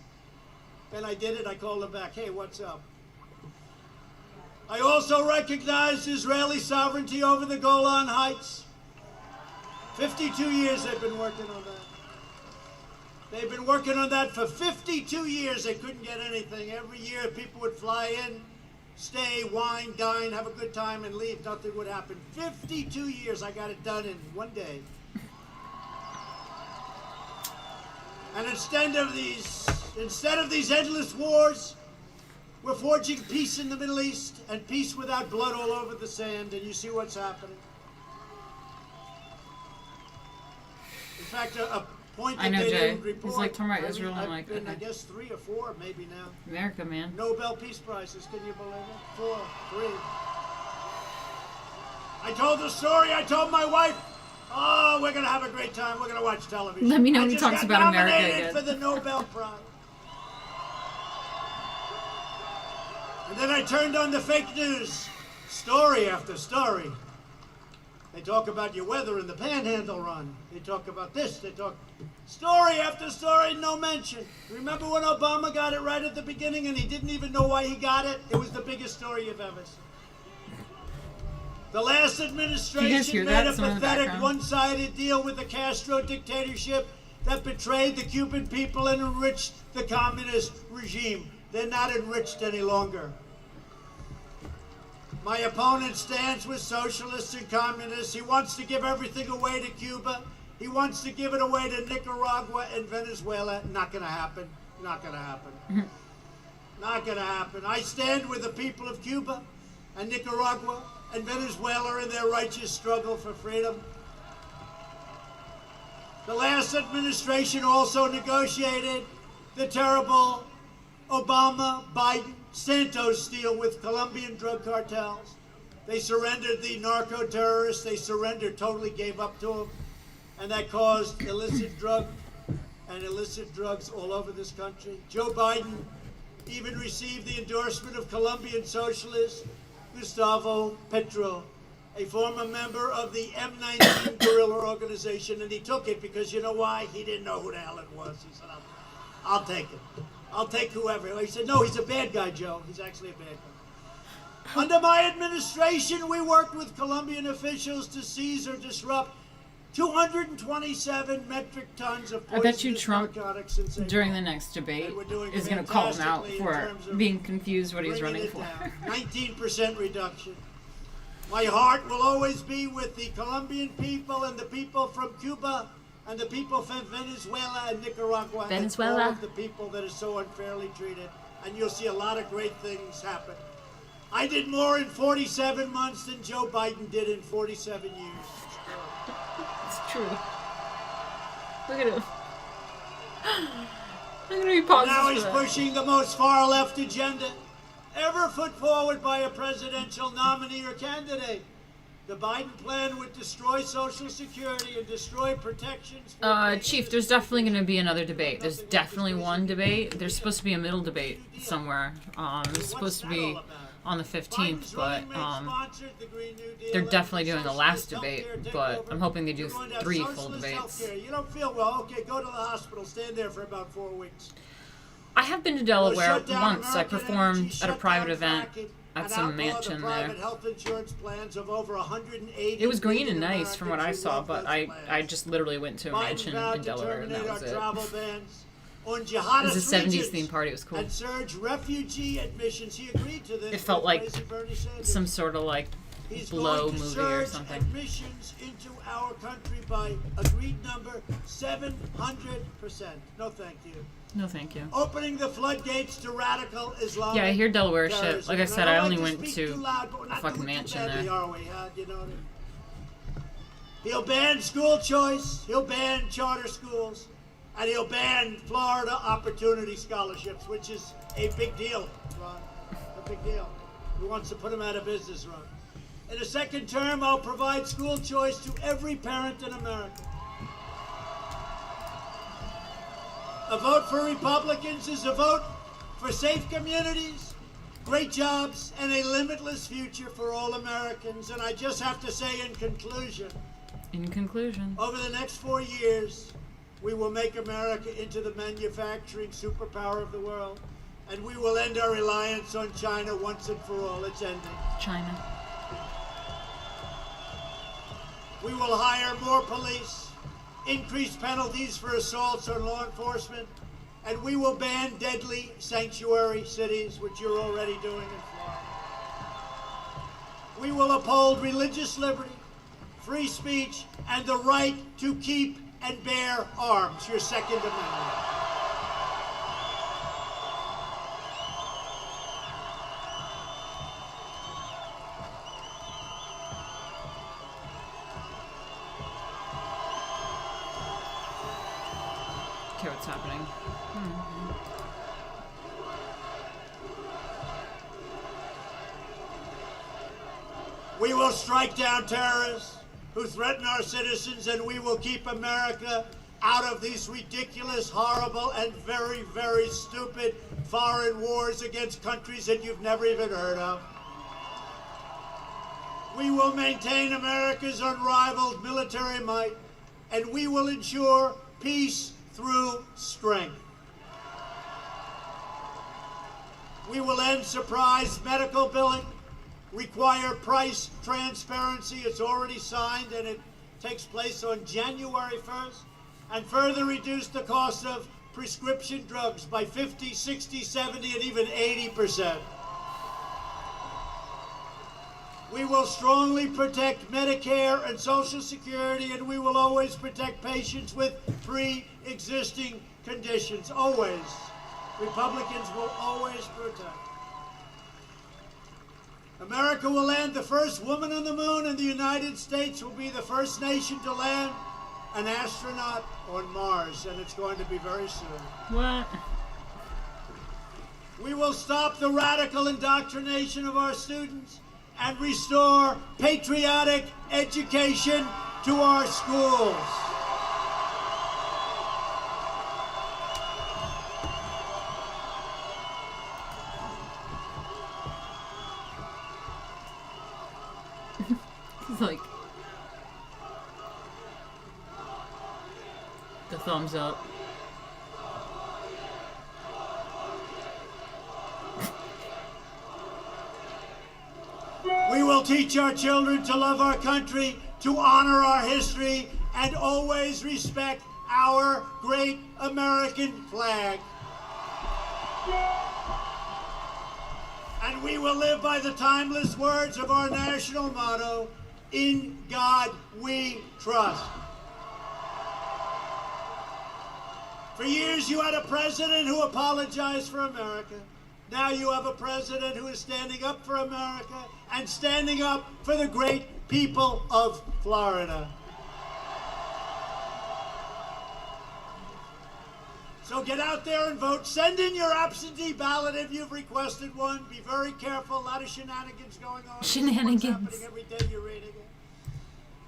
Then I did it. I called them back. Hey, what's up? I also recognized Israeli sovereignty over the Golan Heights. 52 years they've been working on that. They've been working on that for 52 years. They couldn't get anything. Every year people would fly in, stay, wine, dine, have a good time, and leave. Nothing would happen. 52 years. I got it done in one day. And instead of these endless wars, we're forging peace in the Middle East and peace without blood all over the sand. And you see what's happening. In fact, a point that I know, they Jay. didn't report. He's like, talking about Israel, and I'm I've like, been, I okay. guess 3 or 4 maybe now. America, man. Nobel Peace Prizes, can you believe it? 4, 3. I told the story, I told my wife, oh, we're going to have a great time, we're going to watch television. Let me know I when he just talks got about America nominated again. for the Nobel Prize. And then I turned on the fake news, story after story. They talk about your weather in the Panhandle run. They talk about this. They talk story after story, no mention. Remember when Obama got it right at the beginning and he didn't even know why he got it? It was the biggest story you've ever seen. The last administration hear made that? a Someone in the pathetic background? one-sided deal with the Castro dictatorship that betrayed the Cuban people and enriched the communist regime. They're not enriched any longer. My opponent stands with socialists and communists. He wants to give everything away to Cuba. He wants to give it away to Nicaragua and Venezuela. Not going to happen. Not going to happen. Not going to happen. I stand with the people of Cuba and Nicaragua and Venezuela in their righteous struggle for freedom. The last administration also negotiated the terrible Obama-Biden-Santos deal with Colombian drug cartels. They surrendered the narco-terrorists. They surrendered, totally gave up to them. and that caused illicit drugs all over this country. Joe Biden even received the endorsement of Colombian socialist Gustavo Petro, a former member of the M19 guerrilla organization, and he took it because you know why? He didn't know who the hell it was. He said, I'll take it. I'll take whoever. He said, no, he's a bad guy, Joe. He's actually a bad guy. Under my administration, we worked with Colombian officials to seize or disrupt 227 metric tons of I bet you Trump, narcotics since April. during the next debate, is going to call him out for being confused what he's running for. 19% reduction. My heart will always be with the Colombian people and the people from Cuba and the people from Venezuela and Nicaragua. And all of the people that are so unfairly treated. And you'll see a lot of great things happen. I did more in 47 months than Joe Biden did in 47 years. It's true. Look at him. Look at him. He pauses. Now he's pushing the most far-left agenda ever put forward by a presidential nominee or candidate. The Biden plan would destroy Social Security and destroy protections. Chief, there's definitely going to be another debate. There's definitely one debate. There's supposed to be a middle debate somewhere. It's supposed to be on the 15th, but they're definitely doing a last debate, but I'm hoping they do 3 full debates. You don't feel well, okay, go to the hospital, stand there for about 4 weeks. I have been to Delaware once. I performed at a private event at some mansion there. It was green and nice from what I saw, but I just literally went to a mansion in Delaware and that was it. It was a 70s themed party. It was cool. It felt like some sort of like blow movie or something. Admissions into our country by agreed number 700%. No, thank you. No, thank you. Opening the floodgates to radical Islam. Yeah, I hear Delaware shit. Like I said, I only went to a fucking mansion there. He'll ban school choice. He'll ban charter schools. And he'll ban Florida Opportunity Scholarships, which is a big deal, Ron. A big deal. He wants to put them out of business, Ron. In a second term, I'll provide school choice to every parent in America. A vote for Republicans is a vote for safe communities, great jobs, and a limitless future for all Americans. And I just have to say in conclusion, over the next 4 years, we will make America into the manufacturing superpower of the world, and we will end our reliance on China once and for all. It's ending. China. We will hire more police, increase penalties for assaults on law enforcement, and we will ban deadly sanctuary cities, which you're already doing in Florida. We will uphold religious liberty, free speech, and the right to keep and bear arms, your Second Amendment. Okay, what's happening? We will strike down terrorists who threaten our citizens, and we will keep America out of these ridiculous, horrible, and very, very stupid foreign wars against countries that you've never even heard of. We will maintain America's unrivaled military might, and we will ensure peace through strength. We will end surprise medical billing, require price transparency. It's already signed and it takes place on January 1st, and further reduce the cost of prescription drugs by 50, 60, 70, and even 80%. We will strongly protect Medicare and Social Security, and we will always protect patients with pre-existing conditions. Always. Republicans will always protect. America will land the first woman on the moon, and the United States will be the first nation to land an astronaut on Mars, and it's going to be very soon. What? We will stop the radical indoctrination of our students and restore patriotic education to our schools. The thumbs up. We will teach our children to love our country, to honor our history, and always respect our great American flag. And we will live by the timeless words of our national motto, "In God we trust." For years you had a president who apologized for America. Now you have a president who is standing up for America and standing up for the great people of Florida. So get out there and vote. Send in your absentee ballot if you've requested one. Be very careful. A lot of shenanigans going on. Shenanigans. What's happening every day you're reading it.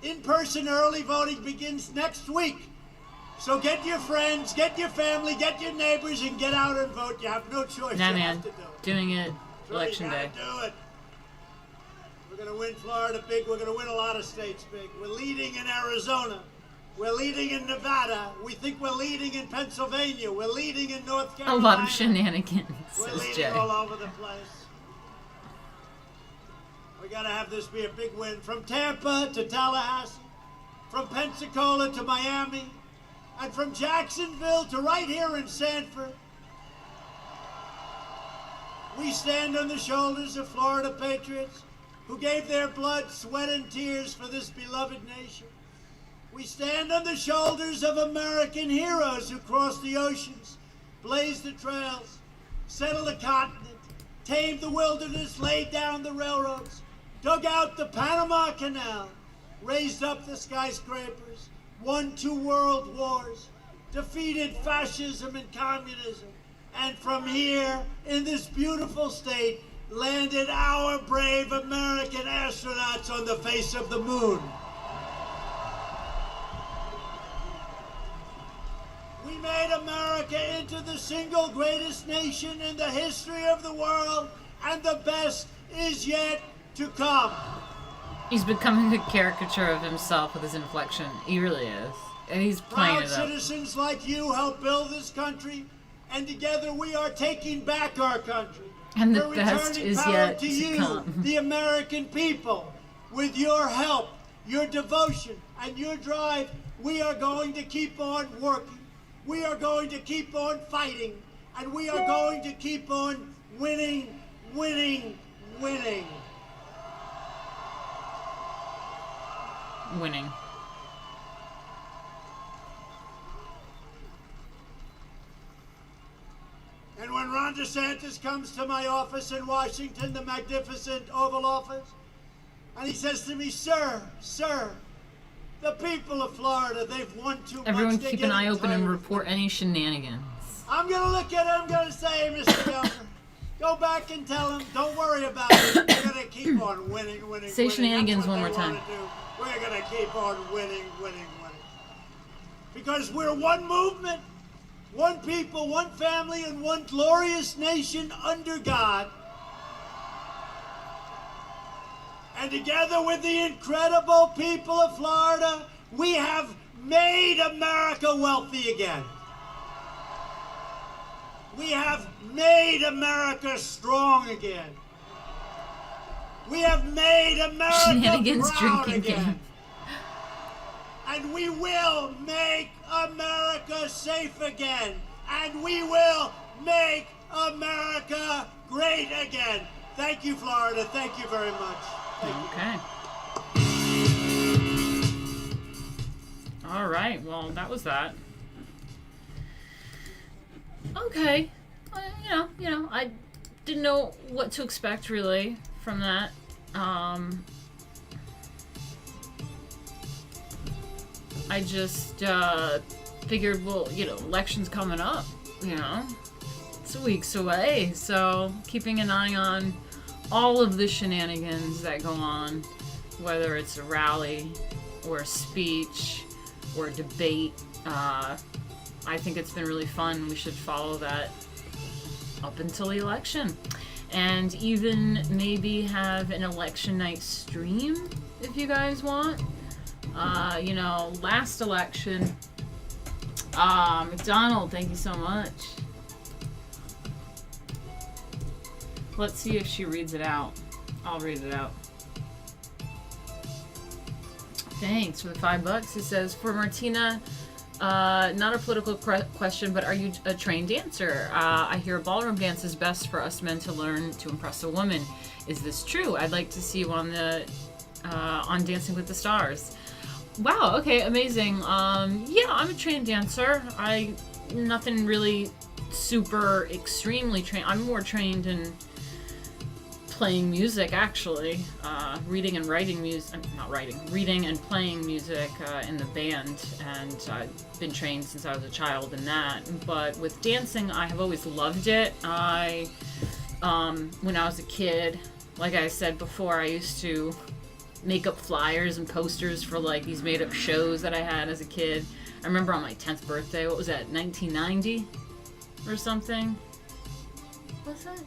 In-person early voting begins next week. So get your friends, get your family, get your neighbors, and get out and vote. You have no choice. Nah, you man. have to do it. Doing it election day. Do it. We're going to win Florida big. We're going to win a lot of states big. We're leading in Arizona. We're leading in Nevada. We think we're leading in Pennsylvania. We're leading in North A Carolina. lot of shenanigans, We're says leading Jay. all over the place. We got to have this be a big win. From Tampa to Tallahassee, from Pensacola to Miami, and from Jacksonville to right here in Sanford. We stand on the shoulders of Florida patriots who gave their blood, sweat, and tears for this beloved nation. We stand on the shoulders of American heroes who crossed the oceans, blazed the trails, settled the continent, tamed the wilderness, laid down the railroads, dug out the Panama Canal, raised up the skyscrapers, won 2 world wars, defeated fascism and communism, and from here, in this beautiful state, landed our brave American astronauts on the face of the moon. We made America into the single greatest nation in the history of the world, and the best is yet to come. He's becoming a caricature of himself with his inflection. He really is. And he's playing Proud it up. citizens like you help build this country, and together we are taking back our country. And the We're best returning is power yet to to you, come. the American people. With your help, your devotion, and your drive, we are going to keep on working. We are going to keep on fighting, and we are going to keep on winning, winning, winning. Winning. And when Ron DeSantis comes to my office in Washington, the magnificent Oval Office, and he says to me, "Sir, the people of Florida, they've won too much. Everyone They're keep an eye getting open and tired." report any shenanigans. I'm going to look at him, I'm going to say, "Mr. Governor, go back and tell him, don't worry about it. We're going to keep on winning, winning, Say winning. shenanigans That's what one more they time. wanna do. We're going to keep on winning, winning, winning. Because we're one movement, one people, one family, and one glorious nation under God. And together with the incredible people of Florida, we have made America wealthy again. We have made America strong again. We have made America Shenanigans proud drinking again. game. And we will make America safe again. And we will make America great again. Thank you, Florida. Thank you very much. Thank you. Okay. All right. Well, that was that. Okay. You know, I didn't know what to expect really from that. I just figured, well, election's coming up. It's weeks away, so keeping an eye on all of the shenanigans that go on, whether it's a rally or a speech or a debate. I think it's been really fun. We should follow that up until the election, and even maybe have an election night stream if you guys want. Last election, McDonald, thank you so much. Let's see if she reads it out. I'll read it out. Thanks for the $5. It says, for Martina, not a political question, but are you a trained dancer? I hear ballroom dance is best for us men to learn to impress a woman. Is this true? I'd like to see you on Dancing with the Stars. Wow, okay, amazing. Yeah, I'm a trained dancer. Nothing really super extremely trained. I'm more trained in playing music, actually. Reading and writing music, reading and playing music in the band, and I've been trained since I was a child in that. But with dancing, I have always loved it. When I was a kid, like I said before, I used to make up flyers and posters for like these made up shows that I had as a kid. I remember on my 10th birthday, what was that, 1990 or something? What's that?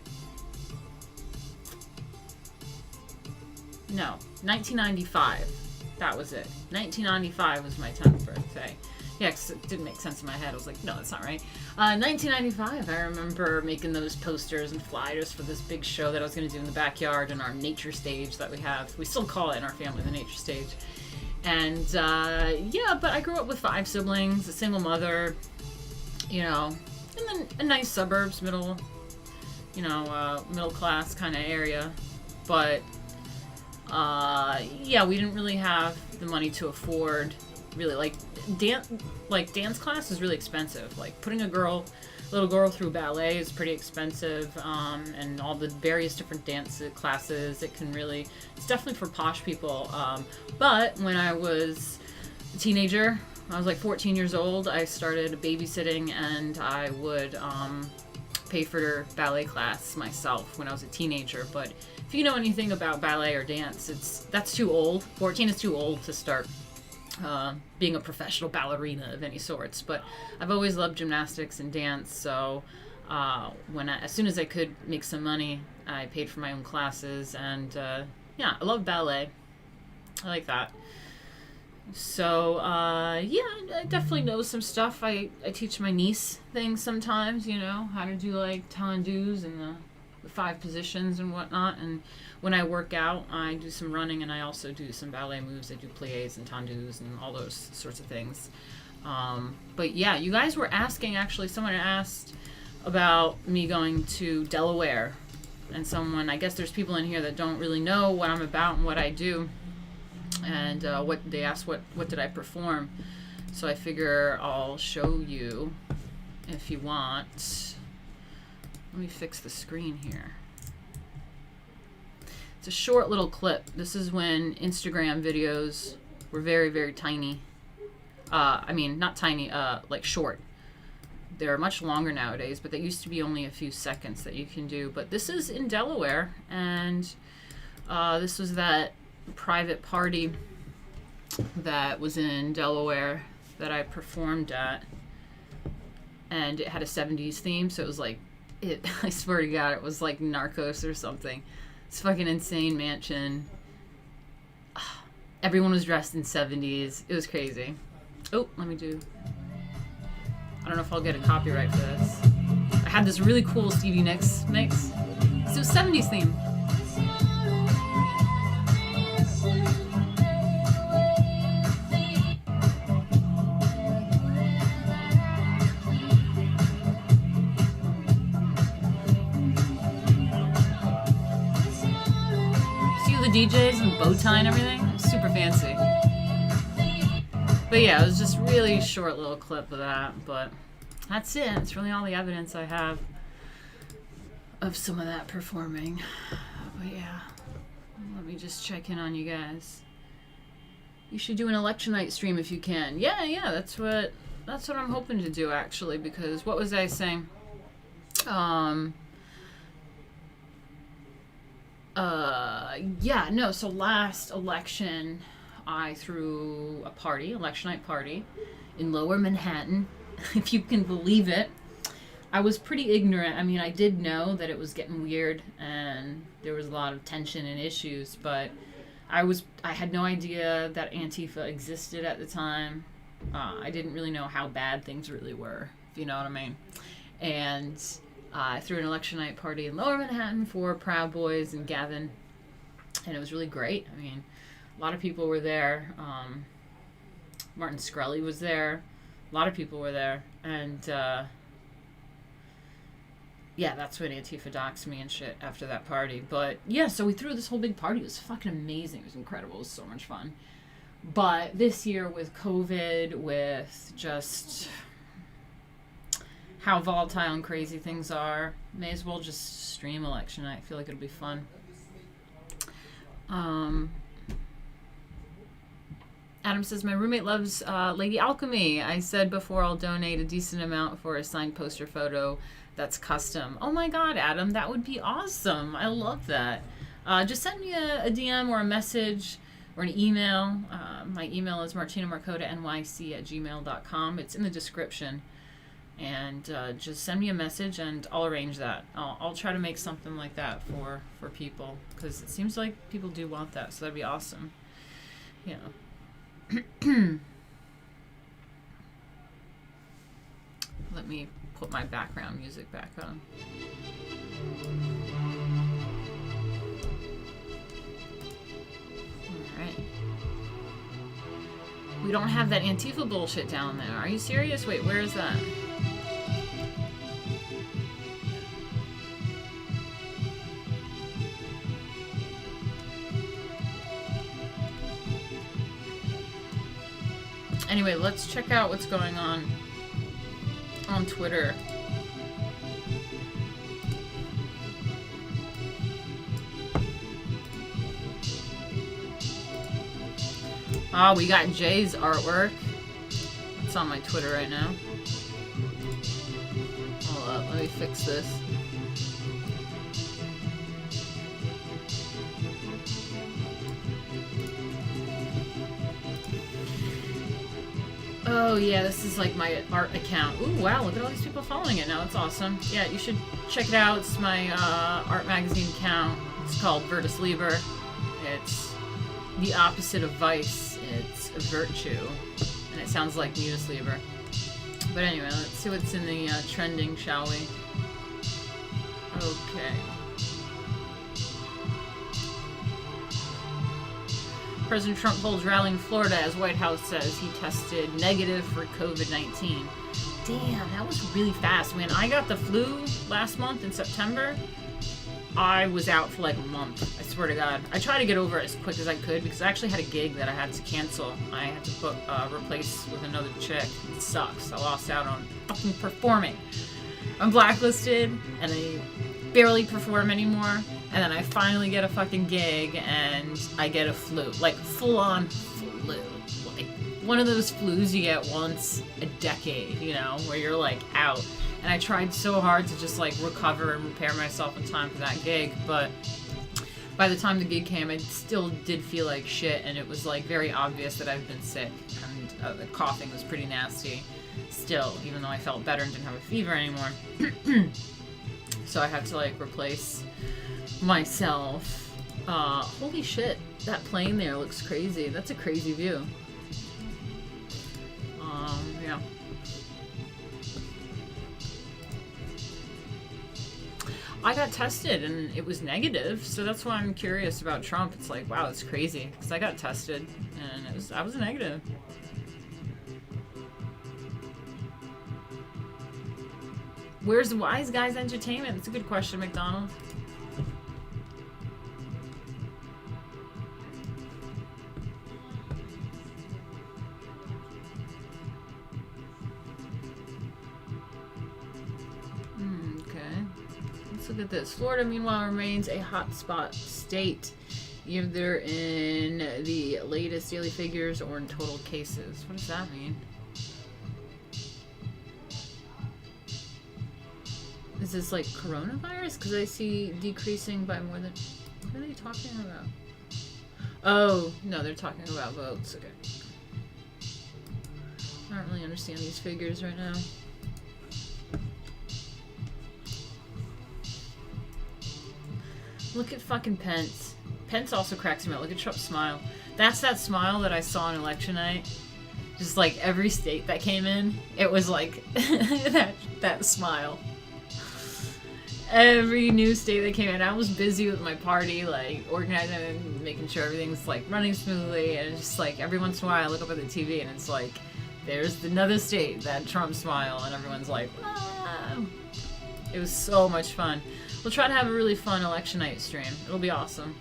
No, 1995. That was it. 1995 was my 10th birthday. Yeah, 'cause it didn't make sense in my head. I was like, no, that's not right. 1995, I remember making those posters and flyers for this big show that I was going to do in the backyard in our nature stage that we have. We still call it in our family the nature stage. And, yeah, but I grew up with 5 siblings, a single mother, you know, and then a nice suburbs, middle class kind of area. But, yeah, we didn't really have the money to afford really dance class is really expensive. Like putting a little girl through ballet is pretty expensive, and all the various different dance classes. It's definitely for posh people. But when I was a teenager, I was like 14 years old, I started babysitting, and I would pay for ballet class myself when I was a teenager. But if you know anything about ballet or dance, that's too old. 14 is too old to start being a professional ballerina of any sorts. But I've always loved gymnastics and dance, so as soon as I could make some money, I paid for my own classes, and yeah, I love ballet. I like that. So yeah, I definitely know some stuff. I teach my niece things sometimes, how to do like tendus and the 5 positions and whatnot. And when I work out, I do some running, and I also do some ballet moves. I do pliés and tendus and all those sorts of things. But yeah, you guys were asking, actually, someone asked about me going to Delaware. And I guess there's people in here that don't really know what I'm about and what I do. And they asked what did I perform. So I figure I'll show you if you want. Let me fix the screen here. It's a short little clip. This is when Instagram videos were very, very tiny. I mean, not tiny, like short. They're much longer nowadays, but they used to be only a few seconds that you can do. But this is in Delaware, and this was that private party that was in Delaware that I performed at. And it had a 70s theme, so it was like, I swear to God, it was like Narcos or something. It's fucking insane mansion. Everyone was dressed in 70s. It was crazy. Oh, I don't know if I'll get a copyright for this. I had this really cool Stevie Nicks mix. It's a 70s theme. DJs and bow tie and everything. Super fancy. But yeah, it was just really short little clip of that. But that's it. It's really all the evidence I have of some of that performing. But yeah, let me just check in on you guys. You should do an election night stream if you can. Yeah, that's what I'm hoping to do, actually, because what was I saying? So last election, I threw a party, election night party, in Lower Manhattan, if you can believe it. I was pretty ignorant. I mean, I did know that it was getting weird, and there was a lot of tension and issues, but I had no idea that Antifa existed at the time. I didn't really know how bad things really were, if you know what I mean. And I threw an election night party in Lower Manhattan for Proud Boys and Gavin, and it was really great. I mean, a lot of people were there. Martin Shkreli was there. A lot of people were there. And, yeah, that's when Antifa doxed me and shit after that party. But, yeah, so we threw this whole big party. It was fucking amazing. It was incredible. It was so much fun. But this year with COVID, with just how volatile and crazy things are, may as well just stream election night. I feel like it'll be fun. Adam says, my roommate loves Lady Alchemy. I said before I'll donate a decent amount for a signed poster photo that's custom. Oh my god, Adam, that would be awesome. I love that. Just send me a DM or a message or an email. My email is martinamarkotanyc@gmail.com. It's in the description. And just send me a message and I'll arrange that. I'll try to make something like that for people, because it seems like people do want that, so that'd be awesome. You know. Let me put my background music back on. Alright. We don't have that Antifa bullshit down there. Are you serious? Wait, where is that? Anyway, let's check out what's going on Twitter. Oh, we got Jay's artwork. It's on my Twitter right now. Hold up, let me fix this. Oh yeah, this is like my art account. Ooh, wow, look at all these people following it now. That's awesome. Yeah, you should check it out. It's my art magazine account. It's called Virtus Liber. It's the opposite of vice. It's a virtue. And it sounds like Mutus Liber. But anyway, let's see what's in the trending, shall we? Okay. President Trump holds rally in Florida as White House says he tested negative for COVID-19. Damn, that was really fast. When I got the flu last month in September, I was out for like a month. I swear to God. I tried to get over it as quick as I could because I actually had a gig that I had to cancel. I had to replace with another chick. It sucks. I lost out on fucking performing. I'm blacklisted and I barely perform anymore. And then I finally get a fucking gig and I get a flu. Like, full-on flu. Like, one of those flus you get once a decade, you know, where you're, like, out. And I tried so hard to just, like, recover and repair myself in time for that gig. But by the time the gig came, I still did feel like shit. And it was, like, very obvious that I've been sick. And the coughing was pretty nasty still, even though I felt better and didn't have a fever anymore. So I had to, like, replace myself. Holy shit, that plane there looks crazy. That's a crazy view. Yeah. I got tested and it was negative, so that's why I'm curious about Trump. It's like, wow, it's crazy, because I got tested and I was negative. Where's the Wise Guys Entertainment? That's a good question, McDonald. Look at this. Florida, meanwhile, remains a hotspot state, either in the latest daily figures or in total cases. What does that mean? Is this like coronavirus? Because I see decreasing by more than... What are they talking about? Oh, no, they're talking about votes. Okay. I don't really understand these figures right now. Look at fucking Pence. Pence also cracks me up. Look at Trump's smile. That's that smile that I saw on election night. Just like every state that came in, it was like that smile. Every new state that came in, I was busy with my party, like organizing and making sure everything's like running smoothly, and it's just like every once in a while I look up at the TV and it's like, there's another state, that Trump smile, and everyone's like, ah. It was so much fun. We'll try to have a really fun election night stream. It'll be awesome.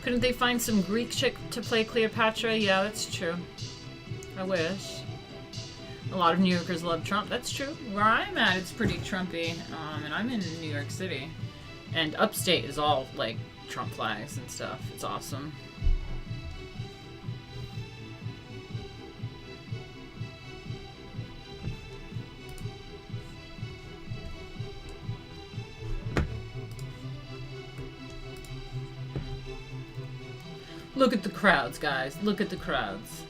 Couldn't they find some Greek chick to play Cleopatra? Yeah, that's true. I wish. A lot of New Yorkers love Trump. That's true. Where I'm at, it's pretty Trumpy. And I'm in New York City. And upstate is all, like, Trump flags and stuff. It's awesome. Look at the crowds, guys. Look at the crowds.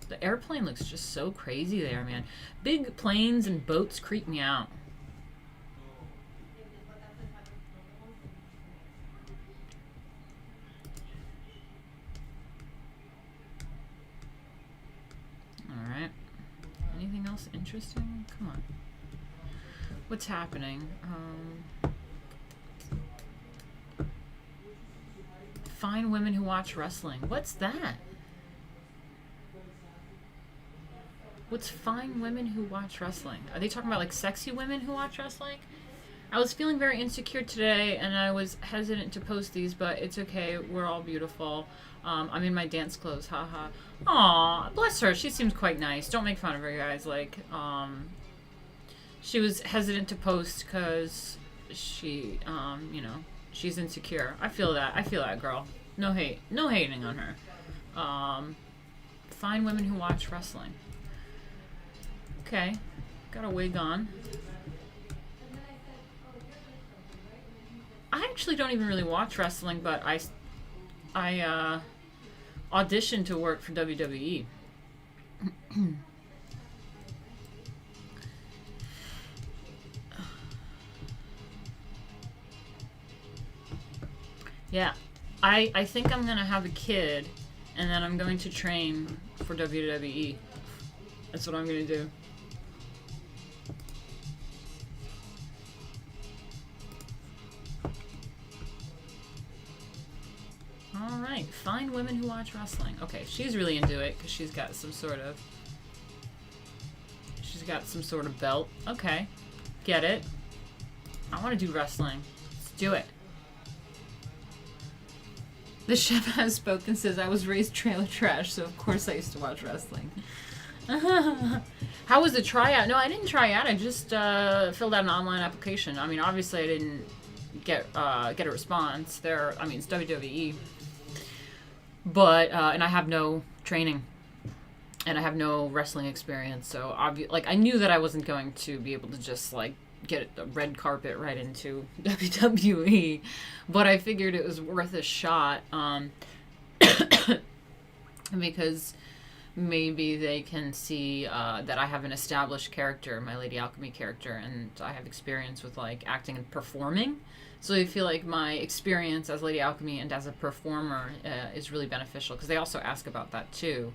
The airplane looks just so crazy there, man. Big planes and boats creep me out. Alright. Anything else interesting? Come on. What's happening? Find women who watch wrestling. What's that? What's find women who watch wrestling? Are they talking about like sexy women who watch wrestling? I was feeling very insecure today and I was hesitant to post these, but it's okay. We're all beautiful. I'm in my dance clothes, haha. Aw, bless her. She seems quite nice. Don't make fun of her, guys. Like, she was hesitant to post because she, you know, she's insecure. I feel that. I feel that, girl. No hate. No hating on her. Find women who watch wrestling. Okay. Got a wig on. I actually don't even really watch wrestling, but I auditioned to work for WWE. Yeah, I think I'm gonna have a kid, and then I'm going to train for WWE. That's what I'm gonna do. Alright, find women who watch wrestling. Okay, she's really into it because she's got some sort of belt. Okay, get it. I want to do wrestling. Let's do it. The chef has spoken, says, I was raised trailer trash, so of course I used to watch wrestling. How was the tryout? No, I didn't try out. I just filled out an online application. I mean, obviously I didn't get a response. I mean, it's WWE. But, and I have no training, and I have no wrestling experience, so I knew that I wasn't going to be able to just, like, get the red carpet right into WWE, but I figured it was worth a shot, because maybe they can see, that I have an established character, my Lady Alchemy character, and I have experience with, like, acting and performing. So I feel like my experience as Lady Alchemy and as a performer is really beneficial, because they also ask about that too.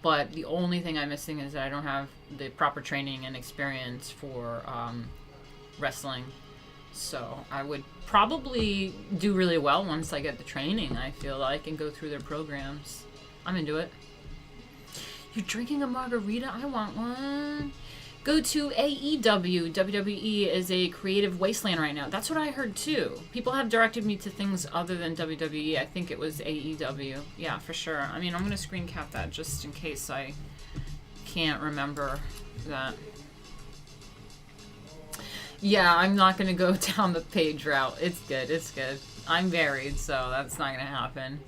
But the only thing I'm missing is that I don't have the proper training and experience for wrestling. So I would probably do really well once I get the training, I feel like, and go through their programs. I'm into it. You're drinking a margarita? I want one. Go to AEW. WWE is a creative wasteland right now. That's what I heard too. People have directed me to things other than WWE. I think it was AEW. Yeah, for sure. I mean, I'm going to screen cap that just in case I can't remember that. Yeah, I'm not going to go down the page route. It's good. It's good. I'm married, so that's not going to happen.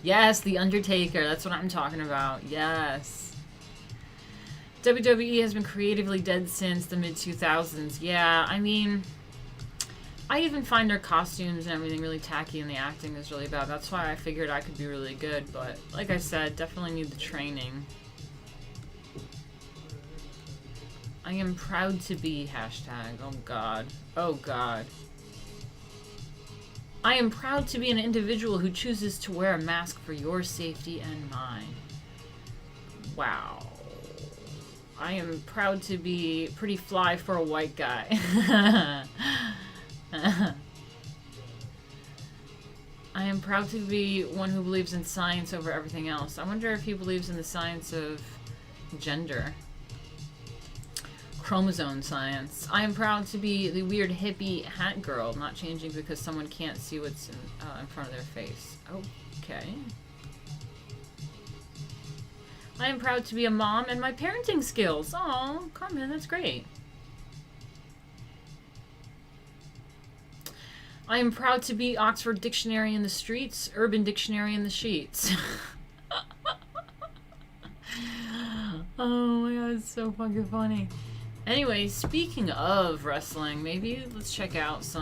Yes, The Undertaker. That's what I'm talking about. Yes. WWE has been creatively dead since the mid-2000s. Yeah, I mean, I even find their costumes and everything really tacky, and the acting is really bad. That's why I figured I could be really good. But like I said, definitely need the training. I am proud to be hashtag. Oh God. Oh God. I am proud to be an individual who chooses to wear a mask for your safety and mine. Wow. I am proud to be pretty fly for a white guy. I am proud to be one who believes in science over everything else. I wonder if he believes in the science of gender. Chromosome science. I am proud to be the weird hippie hat girl, not changing because someone can't see what's in front of their face. Okay. I am proud to be a mom and my parenting skills. Oh, Carmen, that's great. I am proud to be Oxford Dictionary in the streets, Urban Dictionary in the sheets. Oh my god, it's so fucking funny. Anyway, speaking of wrestling, maybe let's check out what's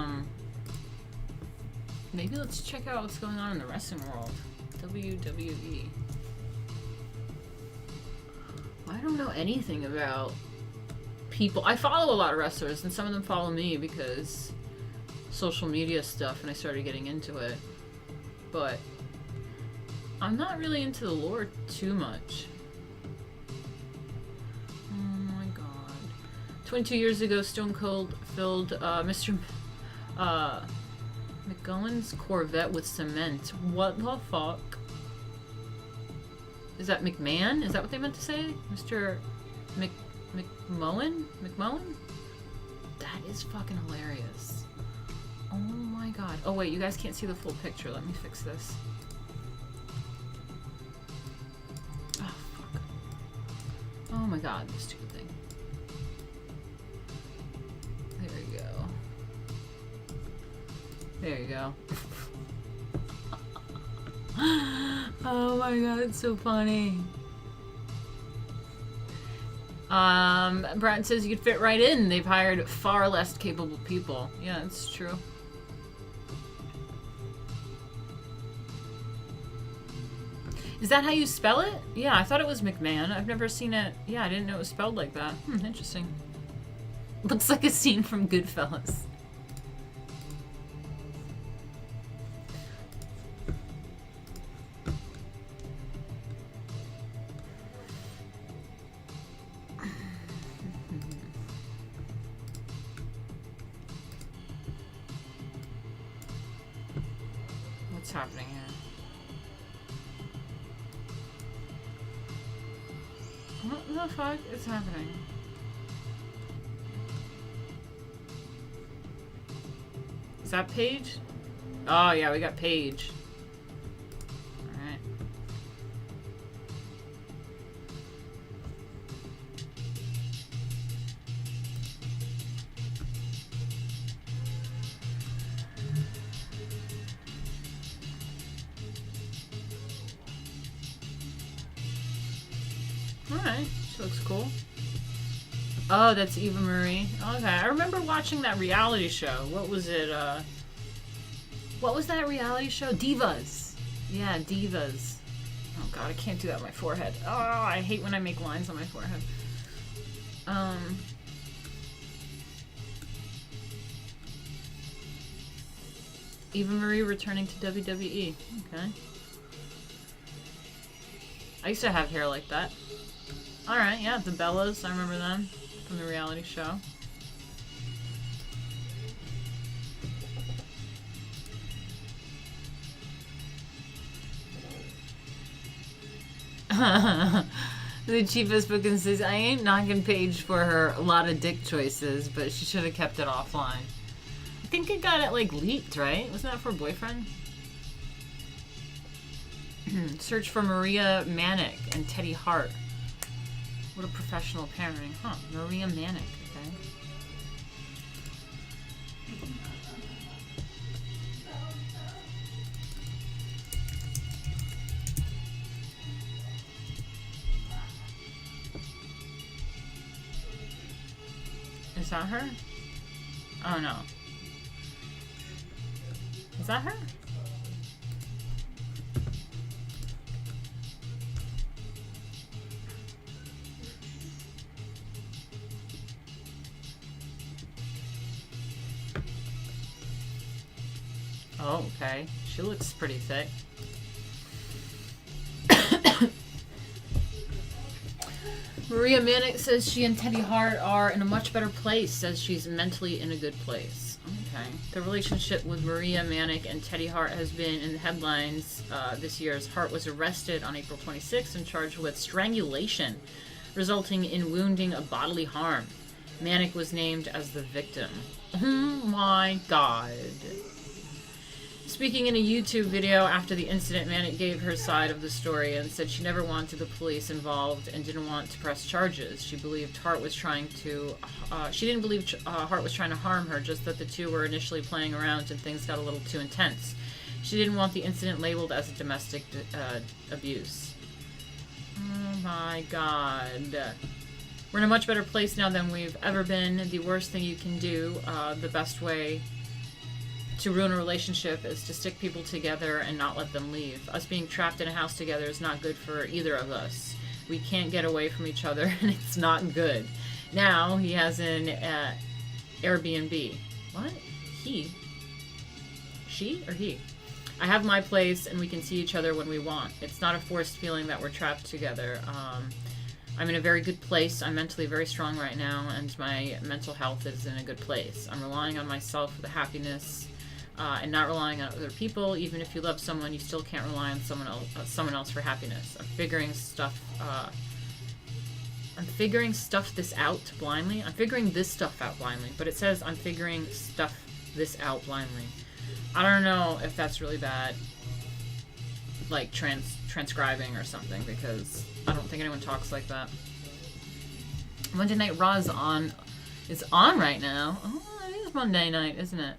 going on in the wrestling world. WWE. I don't know anything about people. I follow a lot of wrestlers, and some of them follow me because social media stuff, and I started getting into it. But I'm not really into the lore too much. 22 years ago, Stone Cold filled Mr. McGowan's Corvette with cement. What the fuck? Is that McMahon? Is that what they meant to say? Mr. McMohan? McMohan? That is fucking hilarious. Oh my god. Oh wait, you guys can't see the full picture. Let me fix this. Oh fuck. Oh my god, this stupid thing. There you go. There you go. Oh my god, it's so funny. Brad says you could fit right in. They've hired far less capable people. Yeah, it's true. Is that how you spell it? Yeah, I thought it was McMahon. I've never seen it. Yeah, I didn't know it was spelled like that. Interesting. Looks like a scene from Goodfellas. What's happening here? What the fuck is happening? Is that Paige? Oh yeah, we got Paige. Alright. Alright, she looks cool. Oh, that's Eva Marie. Okay, I remember watching that reality show. What was it? What was that reality show? Divas. Yeah, Divas. Oh god, I can't do that on my forehead. Oh, I hate when I make lines on my forehead. Eva Marie returning to WWE. Okay. I used to have hair like that. Alright, yeah, the Bellas. I remember them from the reality show. The cheapest book says, I ain't knocking Paige for her a lot of dick choices, but she should have kept it offline. I think it got it like leaked, right? Wasn't that for boyfriend? Search for Maria Manic and Teddy Hart. What a professional pairing. Huh, Maria Manic, okay. Is that her? Oh no. Is that her? Oh, okay. She looks pretty thick. Maria Manic says she and Teddy Hart are in a much better place, says she's mentally in a good place. Okay. The relationship with Maria Manic and Teddy Hart has been in the headlines this year, as Hart was arrested on April 26th and charged with strangulation, resulting in wounding of bodily harm. Manic was named as the victim. Oh my god. Speaking in a YouTube video after the incident, Manic gave her side of the story and said she never wanted the police involved and didn't want to press charges. She believed Hart was trying to... she didn't believe Hart was trying to harm her, just that the two were initially playing around and things got a little too intense. She didn't want the incident labeled as a domestic abuse. Oh my god. We're in a much better place now than we've ever been. The worst thing you can do, the best way to ruin a relationship, is to stick people together and not let them leave. Us being trapped in a house together is not good for either of us. We can't get away from each other, and it's not good. Now, he has an Airbnb. What? He? She or he? I have my place, and we can see each other when we want. It's not a forced feeling that we're trapped together. I'm in a very good place. I'm mentally very strong right now, and my mental health is in a good place. I'm relying on myself for the happiness, and not relying on other people. Even if you love someone, you still can't rely on someone else for happiness. I'm figuring stuff this out blindly. I'm figuring this stuff out blindly, but it says I'm figuring this out blindly. I don't know if that's really bad, like transcribing or something, because I don't think anyone talks like that. Monday Night Raw is on right now. Oh, it is Monday night, isn't it?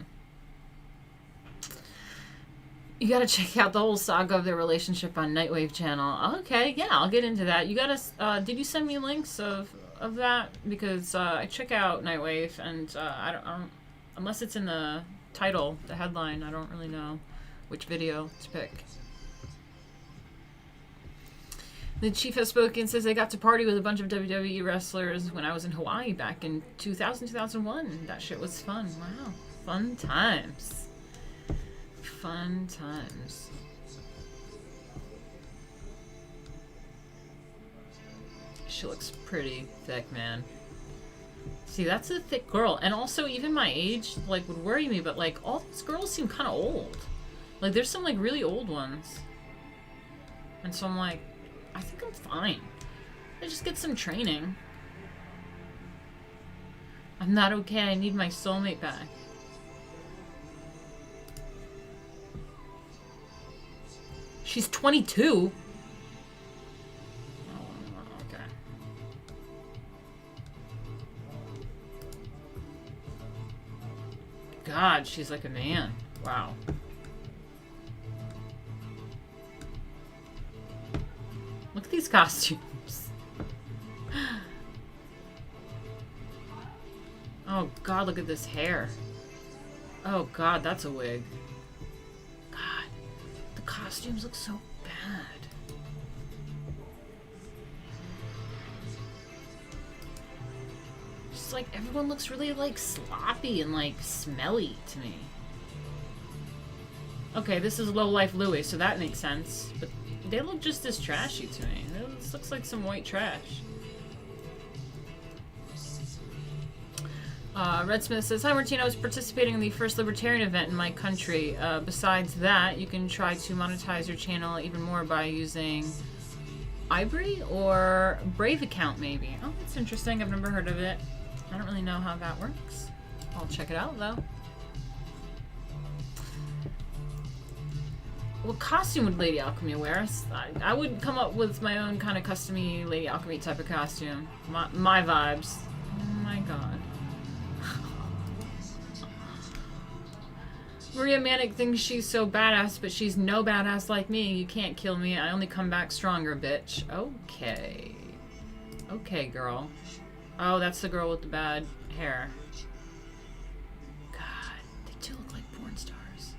You gotta check out the whole saga of their relationship on Nightwave channel. Okay, yeah, I'll get into that. You gotta, did you send me links of that? Because, I check out Nightwave, and, I don't, unless it's in the title, the headline, I don't really know which video to pick. The chief has spoken, says I got to party with a bunch of WWE wrestlers when I was in Hawaii back in 2001. That shit was fun. Wow. Fun times. Fun times. She looks pretty thick, man. See, that's a thick girl. And also, even my age, like, would worry me, but, like, all these girls seem kind of old. Like, there's some, like, really old ones. And so I'm like, I think I'm fine. I just get some training. I'm not okay. I need my soulmate back. She's 22. Oh, okay. God, she's like a man. Wow. Look at these costumes. Oh God, look at this hair. Oh God, that's a wig. God, the costumes look so bad. Just like everyone looks really like sloppy and like smelly to me. Okay, this is Low Life Louie, so that makes sense. But they look just as trashy to me. This looks like some white trash. Red Smith says, hi Martina, I was participating in the first libertarian event in my country. Besides that, you can try to monetize your channel even more by using Ivory or Brave account maybe. Oh, that's interesting. I've never heard of it. I don't really know how that works. I'll check it out though. What costume would Lady Alchemy wear? I would come up with my own kind of custom-y Lady Alchemy type of costume. My vibes. Oh my god. Maria Manic thinks she's so badass, but she's no badass like me. You can't kill me. I only come back stronger, bitch. Okay. Okay, girl. Oh, that's the girl with the bad hair. God, they do look like porn stars.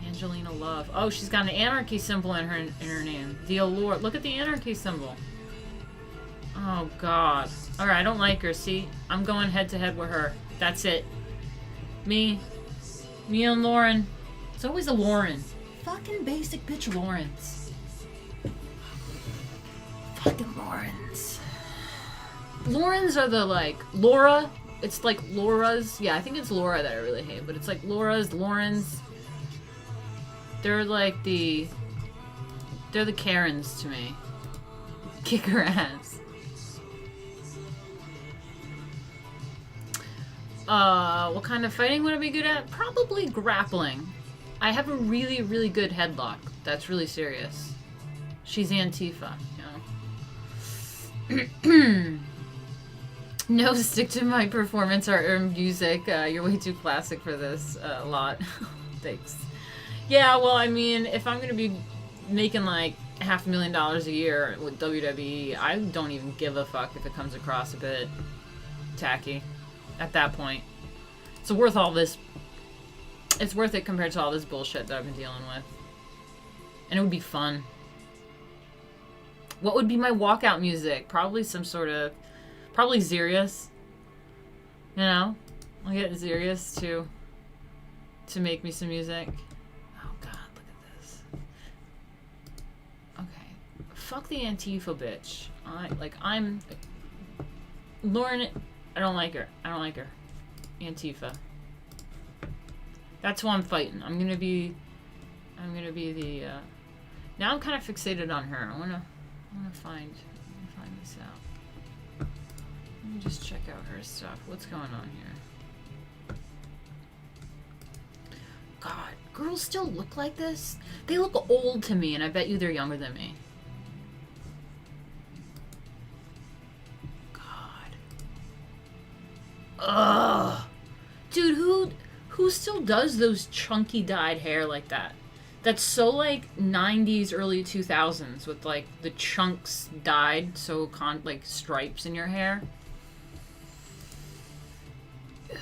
Angelina Love. Oh, she's got an anarchy symbol in her name. The Allure. Look at the anarchy symbol. Oh, God. Alright, I don't like her, see? I'm going head-to-head with her. That's it. Me and Lauren. It's always a Lauren. Fucking basic bitch Laurens. Fucking Laurens. Laurens are the, like, Laura. It's like Laura's. Yeah, I think it's Laura that I really hate, but it's like Laura's, Laurens. They're like the... They're the Karens to me. Kick her ass. What kind of fighting would I be good at? Probably grappling. I have a really, really good headlock. That's really serious. She's Antifa, you know. No, stick to my performance art or music. You're way too classic for this. A lot. Thanks. Yeah, well, I mean, if I'm gonna be making like $500,000 a year with WWE, I don't even give a fuck if it comes across a bit tacky. At that point, it's worth all this. It's worth it compared to all this bullshit that I've been dealing with, and it would be fun. What would be my walkout music? Probably some sort of, probably Zirius. You know, I'll get Zirius to make me some music. Oh God, look at this. Okay, fuck the Antifa bitch. I'm Lauren. I don't like her. I don't like her. Antifa. That's who I'm fighting. I'm gonna be the. Now I'm kind of fixated on her. I wanna find this out. Let me just check out her stuff. What's going on here? God, girls still look like this? They look old to me, and I bet you they're younger than me. Ugh. Dude, who still does those chunky dyed hair like that? That's so like 90s, early 2000s with like the chunks dyed, so like stripes in your hair. Ugh.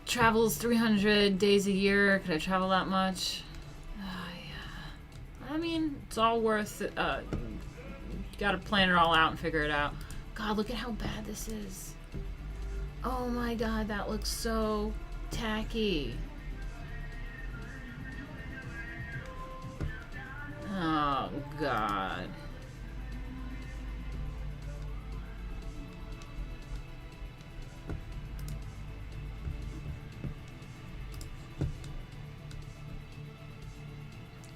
Travels 300 days a year. Could I travel that much? Yeah. I mean, it's all worth it. Gotta plan it all out and figure it out. God, look at how bad this is. Oh my God, that looks so tacky. Oh God.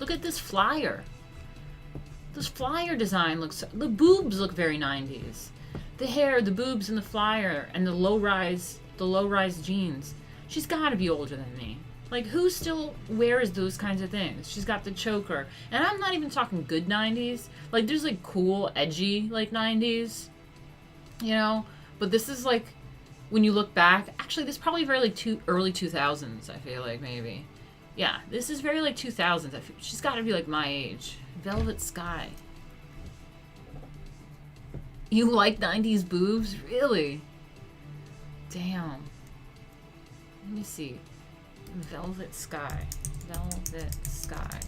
Look at this flyer. This flyer design looks... The boobs look very 90s. The hair, the boobs, and the flyer, and the low-rise jeans. She's got to be older than me. Like, who still wears those kinds of things? She's got the choker. And I'm not even talking good 90s. Like, there's, like, cool, edgy, like, 90s. You know? But this is, like, when you look back... Actually, this is probably very, like, early 2000s, I feel like, maybe. Yeah, this is very, like, 2000s. She's got to be, like, my age. Velvet Sky. You like 90s boobs? Really? Damn. Let me see. Velvet Sky. Velvet Sky.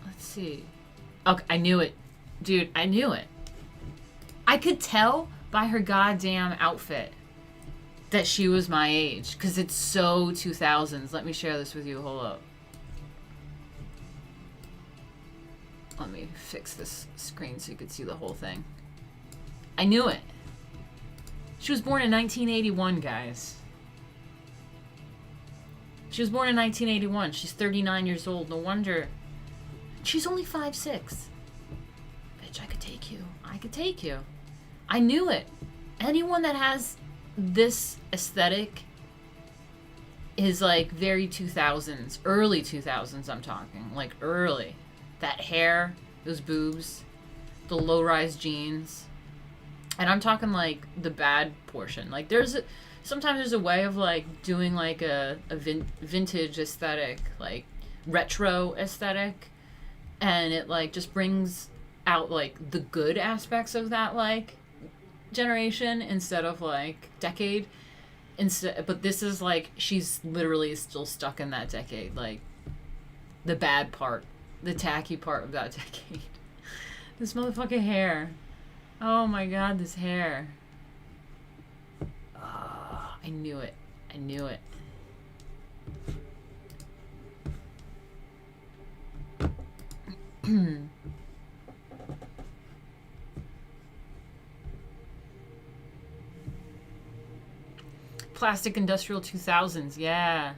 Let's see. Okay, I knew it. Dude, I knew it. I could tell by her goddamn outfit that she was my age. Because it's so 2000s. Let me share this with you. Hold up. Let me fix this screen so you could see the whole thing. I knew it. She was born in 1981, guys. She was born in 1981. She's 39 years old. No wonder. She's only 5'6". Bitch, I could take you. I could take you. I knew it. Anyone that has this aesthetic is like very 2000s. Early 2000s, I'm talking. Like early. That hair, those boobs, the low-rise jeans. And I'm talking like the bad portion. Like there's sometimes there's a way of like doing like a vintage aesthetic, like retro aesthetic, and it like just brings out like the good aspects of that like generation instead of like decade. But this is like she's literally still stuck in that decade, like the bad part, the tacky part of that decade. This motherfucking hair. Oh my god, this hair. Oh, I knew it. I knew it. Plastic Industrial 2000s, yeah.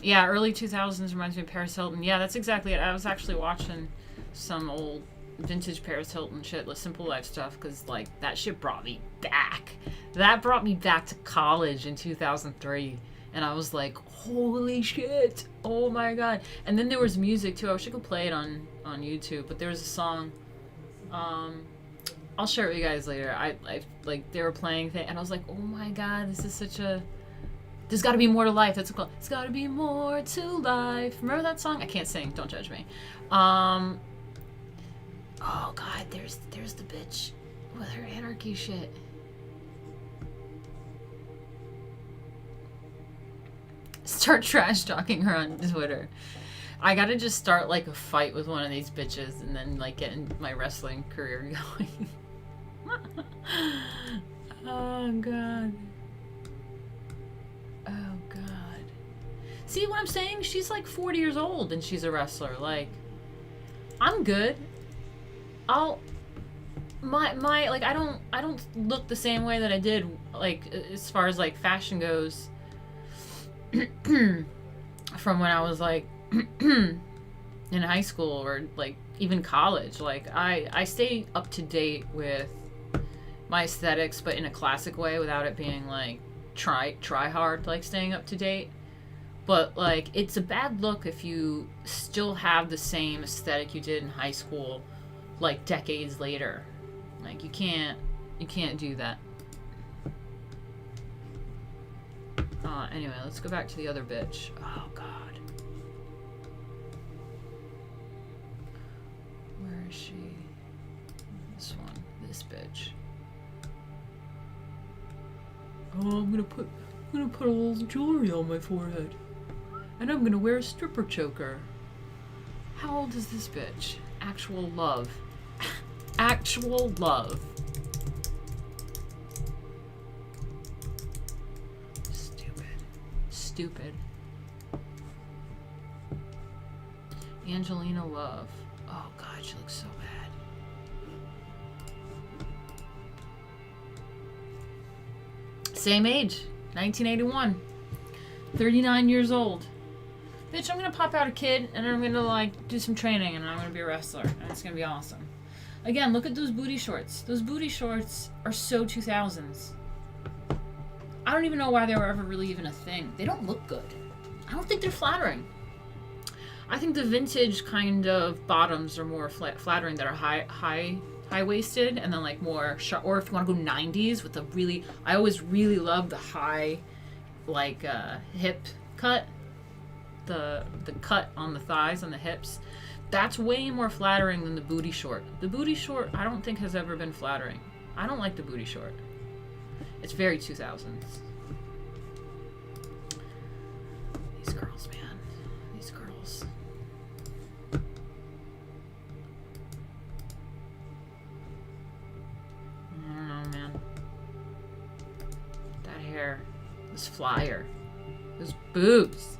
Yeah, early 2000s reminds me of Paris Hilton. Yeah, that's exactly it. I was actually watching some old vintage Paris Hilton shit, like Simple Life stuff, because like that shit brought me back. That brought me back to college in 2003, and I was like, holy shit, oh my god. And then there was music too. I wish I could play it on YouTube, but there was a song. I'll share it with you guys later. I like they were playing thing, and I was like, oh my god, this is such a. There's got to be more to life. That's called. It's got to be more to life. Remember that song? I can't sing. Don't judge me. Oh god, there's the bitch with her anarchy shit. Start trash talking her on Twitter. I gotta just start like a fight with one of these bitches and then like get in my wrestling career going. Oh god. Oh god. See what I'm saying? She's like 40 years old and she's a wrestler. Like, I'm good. My like I don't look the same way that I did like as far as like fashion goes from when I was like in high school or like even college. Like I stay up to date with my aesthetics, but in a classic way without it being like try hard like staying up to date. But like it's a bad look if you still have the same aesthetic you did in high school like decades later. Like you can't do that. Anyway, let's go back to the other bitch. Oh god. Where is she? This one. This bitch. Oh, I'm gonna put a little jewelry on my forehead. And I'm gonna wear a stripper choker. How old is this bitch? Actual love. Actual love. Stupid. Angelina Love. Oh god, she looks so bad. Same age, 1981. 39 years old. Bitch, I'm gonna pop out a kid and I'm gonna like do some training and I'm gonna be a wrestler and it's gonna be awesome. Again, look at those booty shorts. Those booty shorts are so 2000s. I don't even know why they were ever really even a thing. They don't look good. I don't think they're flattering. I think the vintage kind of bottoms are more flattering that are high-waisted and then like more short. Or if you want to go 90s with a really, I always really love the high, like hip cut, the cut on the thighs and the hips. That's way more flattering than the booty short. The booty short I don't think has ever been flattering. I don't like the booty short. It's very 2000s. These girls, man. These girls. I don't know, man. That hair. This flyer. Those boobs.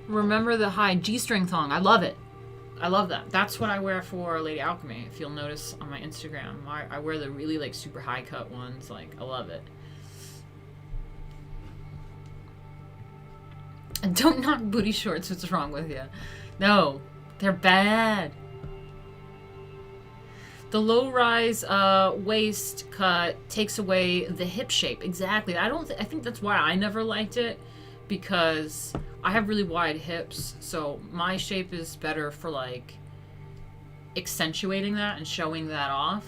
Remember the high G-string thong. I love it. I love that. That's what I wear for Lady Alchemy. If you'll notice on my Instagram, I wear the really like super high cut ones. Like, I love it. And don't knock booty shorts. What's wrong with you? No, they're bad. The low rise waist cut takes away the hip shape. Exactly. I think that's why I never liked it, because I have really wide hips, so my shape is better for like accentuating that and showing that off.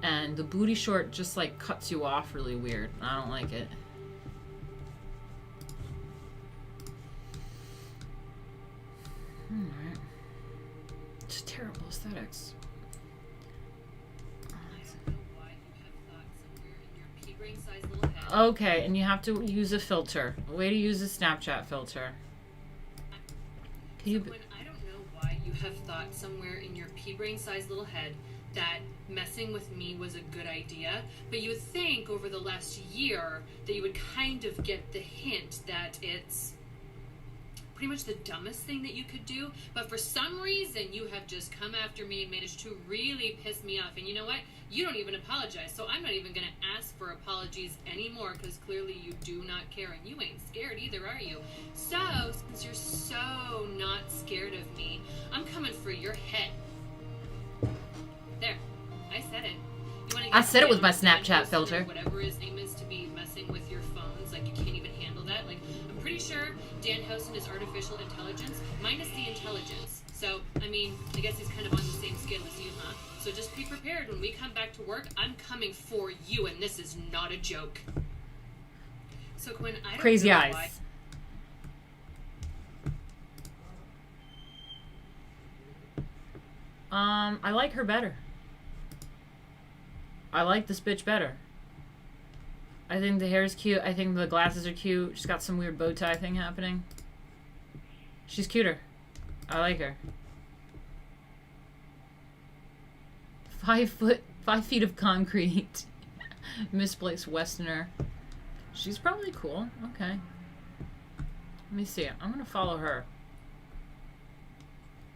And the booty short just like cuts you off really weird. I don't like it. Alright. Just terrible aesthetics. Okay, and you have to use a filter. A way to use a Snapchat filter. Can you... I don't know why you have thought somewhere in your pea-brain-sized little head that messing with me was a good idea, but you would think over the last year that you would kind of get the hint that it's pretty much the dumbest thing that you could do, but for some reason you have just come after me and managed to really piss me off. And you know what? You don't even apologize, so I'm not even gonna ask for apologies anymore, because clearly you do not care, and you ain't scared either, are you? So, since you're so not scared of me, I'm coming for your head. There, I said it. You wanna get I said it with my Dan Snapchat Hoster, filter. Whatever his name is, to be messing with your phones, like you can't even handle that. Like, I'm pretty sure Dan Hosen is artificial intelligence minus the intelligence. So, I mean, I guess he's kind of on the same scale as you, huh? So just be prepared. When we come back to work, I'm coming for you, and this is not a joke. So, Quinn, I don't Crazy know eyes. why. I like her better. I like this bitch better. I think the hair is cute. I think the glasses are cute. She's got some weird bow tie thing happening. She's cuter. I like her. 5 feet of concrete. Misplaced Westerner. She's probably cool. Okay. Let me see. I'm gonna follow her.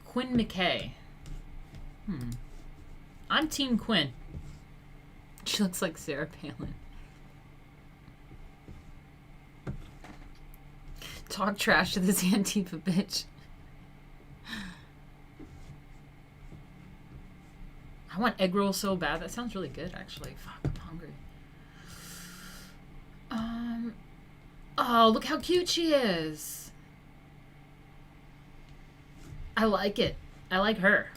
Quinn McKay. I'm Team Quinn. She looks like Sarah Palin. Talk trash to this Antifa bitch. I want egg roll so bad. That sounds really good, actually. Fuck, I'm hungry. Oh, look how cute she is. I like it. I like her.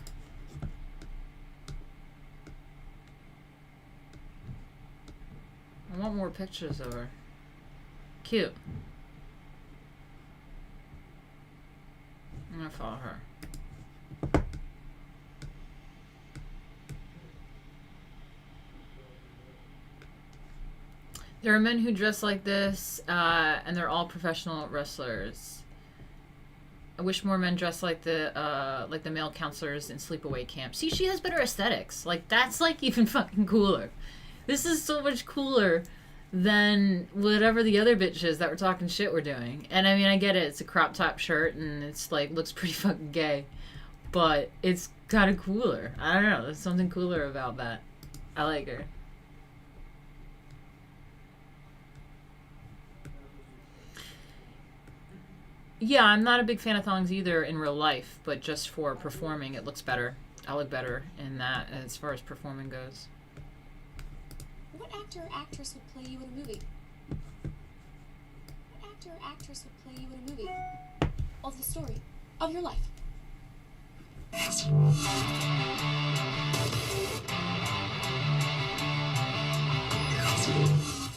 I want more pictures of her. Cute. I'm gonna follow her. There are men who dress like this, and they're all professional wrestlers. I wish more men dressed like the male counselors in sleepaway camp. See, she has better aesthetics. Like, that's like even fucking cooler. This is so much cooler than whatever the other bitches that were talking shit were doing. And I mean, I get it. It's a crop top shirt and it's like looks pretty fucking gay, but it's kind of cooler. I don't know. There's something cooler about that. I like her. Yeah, I'm not a big fan of thongs either in real life, but just for performing, it looks better. I look better in that as far as performing goes. What actor or actress would play you in a movie? What actor or actress would play you in a movie? Of the story of your life.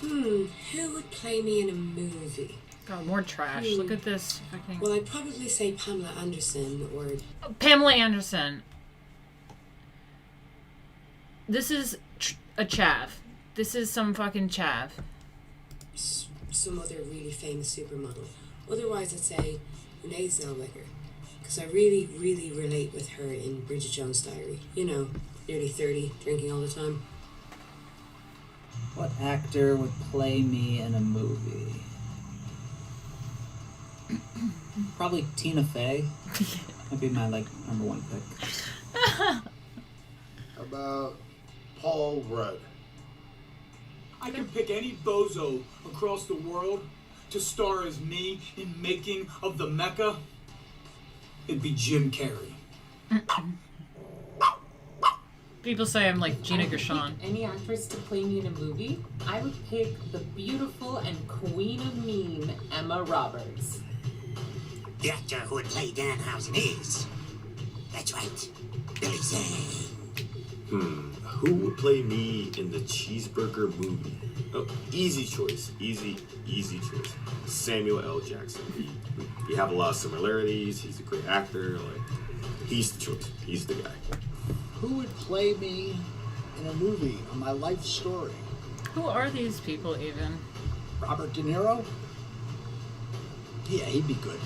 Who would play me in a movie? God, more trash. Look at this fucking... Well, I'd probably say Pamela Anderson or... Pamela Anderson. This is a chav. This is some fucking chav. some other really famous supermodel. Otherwise, I'd say Renee Zellweger, because I really, really relate with her in Bridget Jones' Diary. You know, nearly 30, drinking all the time. What actor would play me in a movie? Probably Tina Fey. That'd be my, number one pick. How about Paul Rudd? I can pick any bozo across the world to star as me in Making of the Mecca. It'd be Jim Carrey. People say I'm like Gina Gershon. Any actress to play me in a movie, I would pick the beautiful and queen of mean Emma Roberts. The actor who would play Danhausen is... That's right, Billy Zane. Who would play me in the cheeseburger movie? Oh, easy choice. Easy choice. Samuel L. Jackson. We have a lot of similarities. He's a great actor. Like, he's the choice. He's the guy. Who would play me in a movie on my life story? Who are these people even? Robert De Niro? Yeah, he'd be good.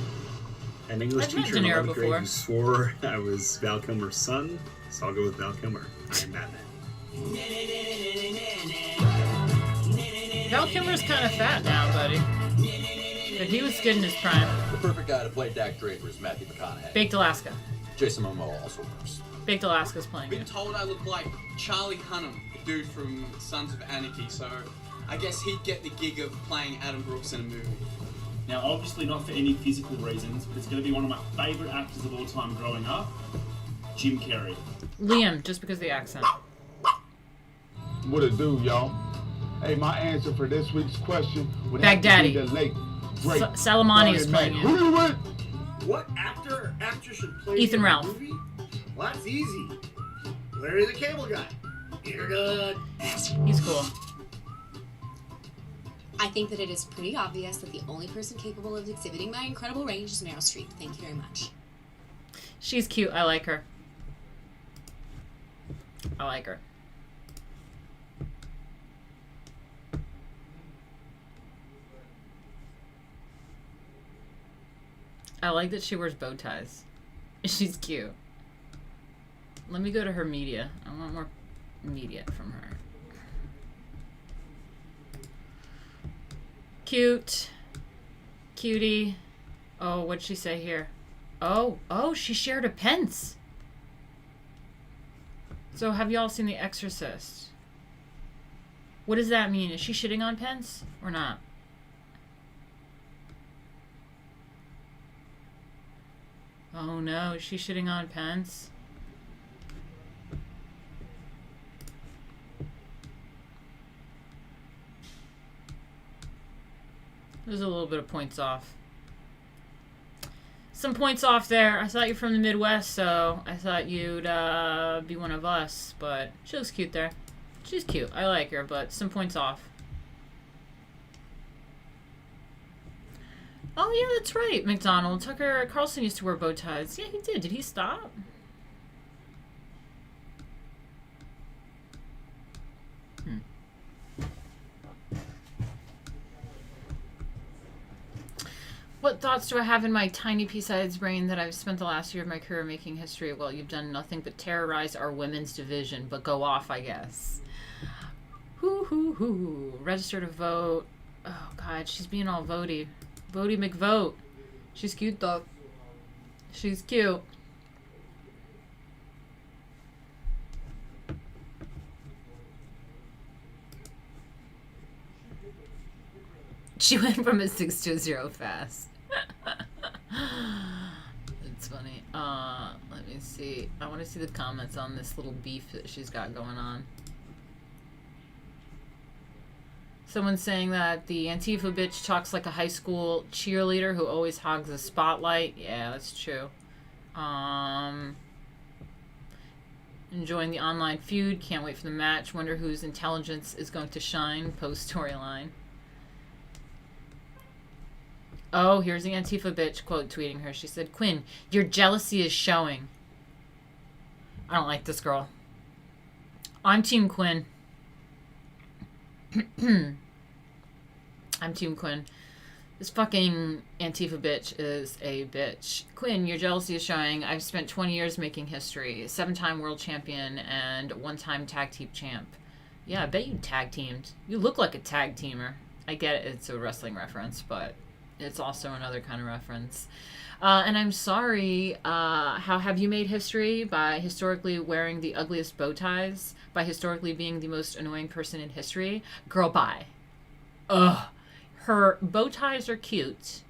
An English I've met teacher De in Niro 11th grade before. who swore I was Val Kilmer's son, so I'll go with Val Kilmer. I am Batman. Val Kilmer's kind of fat now, buddy. But he was good in his prime. The perfect guy to play Dak Draper is Matthew McConaughey. Baked Alaska. Jason Momoa also works. Baked Alaska's playing Been it. told I look like Charlie Hunnam, the dude from Sons of Anarchy, so I guess he'd get the gig of playing Adam Brooks in a movie. Now, obviously not for any physical reasons, but it's going to be one of my favourite actors of all time growing up, Jim Carrey. Liam, just because of the accent. What it do, y'all? Hey, my answer for this week's question would Baghdadi. have to be the late, great Salamani is Barney playing Mac. Who you with? What actor or actress should play Ethan in a Ralph. movie? Well, that's easy. Larry the Cable Guy. You're good. He's cool. I think that it is pretty obvious that the only person capable of exhibiting my incredible range is Meryl Streep. Thank you very much. She's cute. I like her. I like her. I like that she wears bow ties. She's cute. Let me go to her media. I want more media from her. Cute. Cutie. Oh, what'd she say here? Oh, she shared a Pence. So have y'all seen The Exorcist? What does that mean? Is she shitting on Pence or not? Oh no, is she shitting on Pence? There's a little bit of points off. Some points off there. I thought you're from the Midwest, so I thought you'd be one of us, but she looks cute there. She's cute. I like her, but some points off. Oh, yeah, that's right, McDonald. Tucker Carlson used to wear bow ties. Yeah, he did. Did he stop? What thoughts do I have in my tiny pea-sized brain that I've spent the last year of my career making history? Well, you've done nothing but terrorize our women's division, but go off, I guess. Hoo. Register to vote. Oh, God, she's being all votey. Votey McVote. She's cute, though. She's cute. She went from a 6 to a 0 fast. It's funny. Let me see. I want to see the comments on this little beef that she's got going on. Someone's saying that the Antifa bitch talks like a high school cheerleader who always hogs the spotlight. Yeah, that's true. Enjoying the online feud. Can't wait for the match. Wonder whose intelligence is going to shine. Post storyline. Oh, here's the Antifa bitch quote tweeting her. She said, "Quinn, your jealousy is showing." I don't like this girl. I'm Team Quinn. I'm Team Quinn. This fucking Antifa bitch is a bitch. Quinn, your jealousy is showing. I've spent 20 years making history. 7-time world champion and 1-time tag team champ. Yeah, I bet you tag teamed. You look like a tag teamer. I get it. It's a wrestling reference, but it's also another kind of reference. And I'm sorry, how have you made history? By historically wearing the ugliest bow ties? By historically being the most annoying person in history? Girl, bye. Ugh. Her bow ties are cute.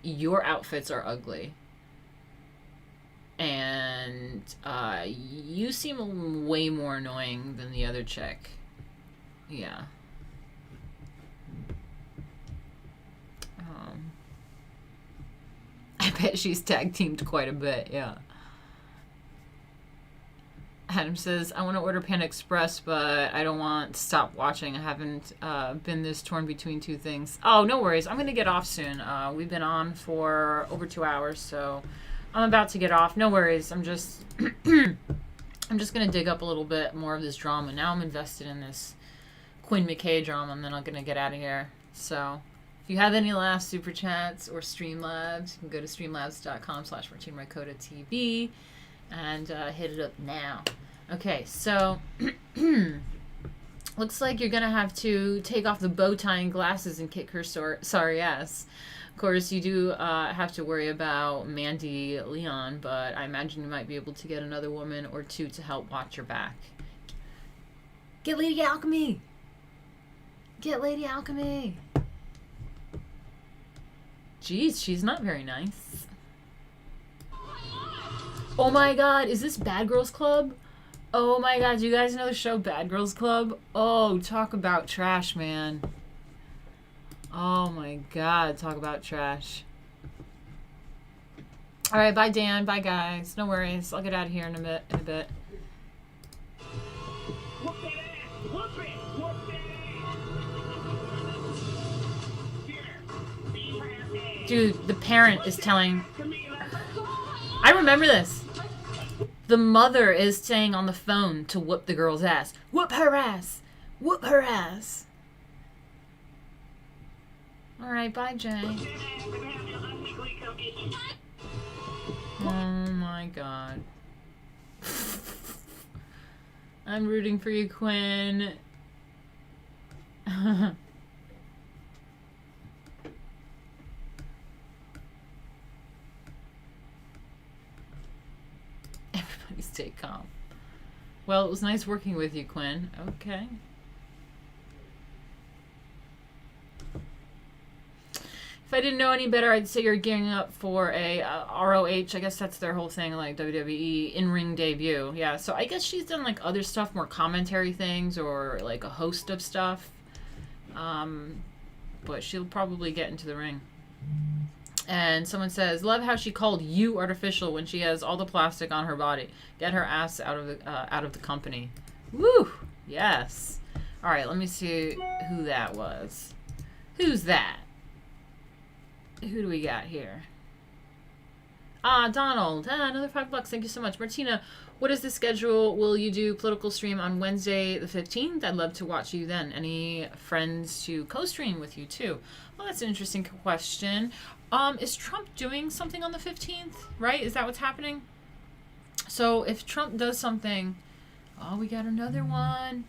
Your outfits are ugly. And you seem way more annoying than the other chick. Yeah. I bet she's tag teamed quite a bit, yeah. Adam says, I want to order Panda Express, but I don't want to stop watching. I haven't been this torn between two things. Oh, no worries. I'm going to get off soon. We've been on for over 2 hours, so I'm about to get off. No worries. I'm just I'm just going to dig up a little bit more of this drama. Now I'm invested in this Quinn McKay drama, and then I'm going to get out of here. So if you have any last super chats or Streamlabs, you can go to streamlabs.com/Martina Markota TV and hit it up now. Okay, so looks like you're going to have to take off the bow tie and glasses and kick her sorry ass. Of course, you do have to worry about Mandy Leon, but I imagine you might be able to get another woman or two to help watch your back. Get Lady Alchemy! Get Lady Alchemy! Jeez, she's not very nice. Oh my god, is this Bad Girls Club? Oh my god, do you guys know the show Bad Girls Club? Oh, talk about trash, man. Oh my god, talk about trash. Alright, bye Dan, bye guys. No worries, I'll get out of here in a bit. Dude, the parent is telling... I remember this. The mother is saying on the phone to whoop the girl's ass. Whoop her ass! Whoop her ass! Alright, bye, Jay. Oh my god. I'm rooting for you, Quinn. Everybody stay calm. Well, it was nice working with you, Quinn. Okay. If I didn't know any better, I'd say you're gearing up for a ROH. I guess that's their whole thing, like WWE in-ring debut. Yeah, so I guess she's done like other stuff, more commentary things, or like a host of stuff. But she'll probably get into the ring. And someone says, love how she called you artificial when she has all the plastic on her body. Get her ass out of the company. Woo! Yes. All right, let me see who that was. Who's that? Who do we got here? Donald. Another $5. Thank you so much. Martina, what is the schedule? Will you do political stream on Wednesday the 15th? I'd love to watch you then. Any friends to co-stream with you too? Well, that's an interesting question. Is Trump doing something on the 15th? Right? Is that what's happening? So if Trump does something... Oh, we got another one.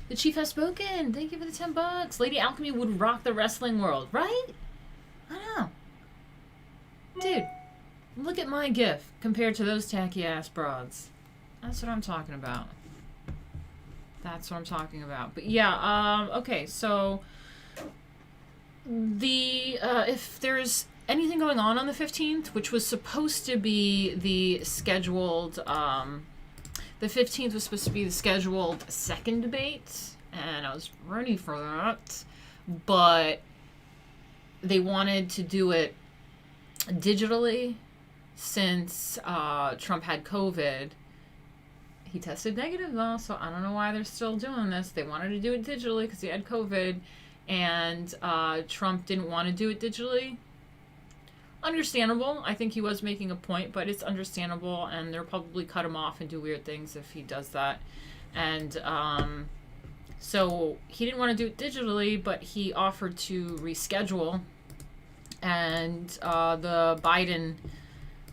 The chief has spoken. Thank you for the $10. Lady Alchemy would rock the wrestling world, right? I know. Dude, look at my gift compared to those tacky ass broads. That's what I'm talking about. That's what I'm talking about. But yeah, okay, so the if there's anything going on the 15th, which was supposed to be the scheduled the 15th was supposed to be the scheduled second debate, and I was ready for that, but they wanted to do it digitally since Trump had COVID. He tested negative though, so I don't know why they're still doing this. They wanted to do it digitally because he had COVID, and Trump didn't want to do it digitally. Understandable. I think he was making a point, but it's understandable, and they'll probably cut him off and do weird things if he does that. And so he didn't want to do it digitally, but he offered to reschedule. And the Biden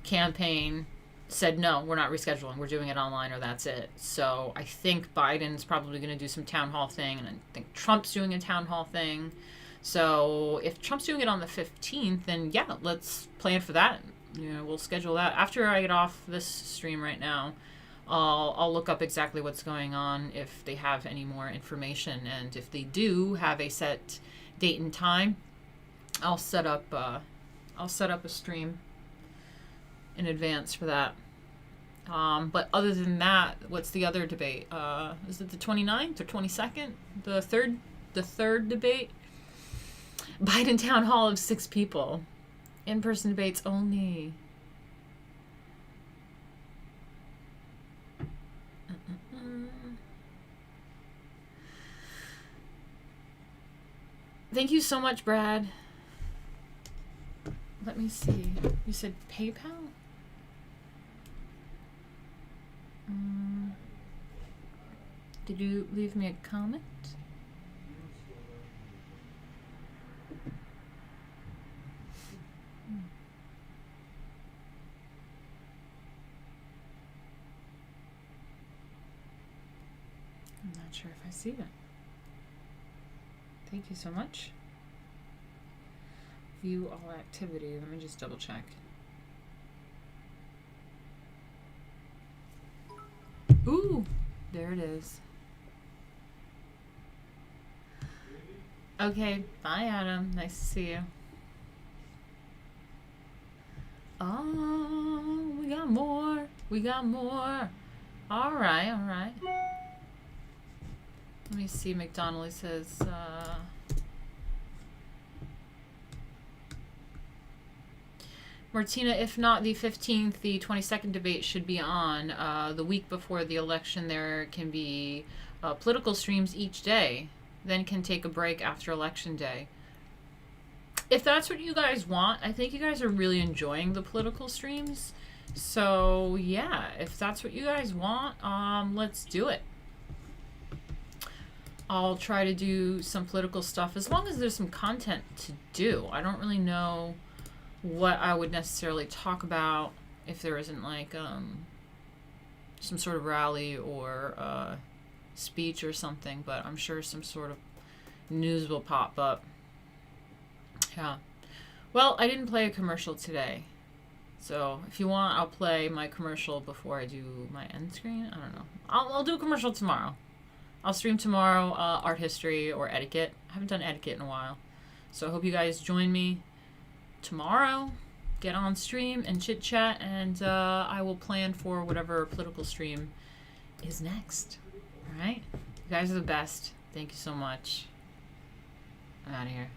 campaign said, no, we're not rescheduling. We're doing it online, or that's it. So I think Biden's probably going to do some town hall thing, and I think Trump's doing a town hall thing. So if Trump's doing it on the 15th, then yeah, let's plan for that. You know, we'll schedule that. After I get off this stream right now, I'll look up exactly what's going on, if they have any more information. And if they do have a set date and time, I'll set up a stream in advance for that. But other than that, what's the other debate? Is it the 29th or 22nd? The third debate? Biden town hall of 6 people. In-person debates only. Thank you so much, Brad. Let me see. You said PayPal? Did you leave me a comment? I'm not sure if I see that. Thank you so much. View all activity. Let me just double check. Ooh, there it is. Okay, bye Adam. Nice to see you. Oh, we got more. We got more. Alright, alright. Let me see, McDonald says, Martina, if not the 15th, the 22nd debate should be on. The week before the election, there can be political streams each day, then can take a break after election day. If that's what you guys want, I think you guys are really enjoying the political streams. So, yeah, if that's what you guys want, let's do it. I'll try to do some political stuff as long as there's some content to do. I don't really know what I would necessarily talk about if there isn't like some sort of rally or speech or something, but I'm sure some sort of news will pop up. Yeah. Well, I didn't play a commercial today, so if you want, I'll play my commercial before I do my end screen. I don't know. I'll do a commercial tomorrow. I'll stream tomorrow art history or etiquette. I haven't done etiquette in a while, so I hope you guys join me tomorrow. Get on stream and chit chat, and I will plan for whatever political stream is next. All right, you guys are the best. Thank you so much. I'm out of here.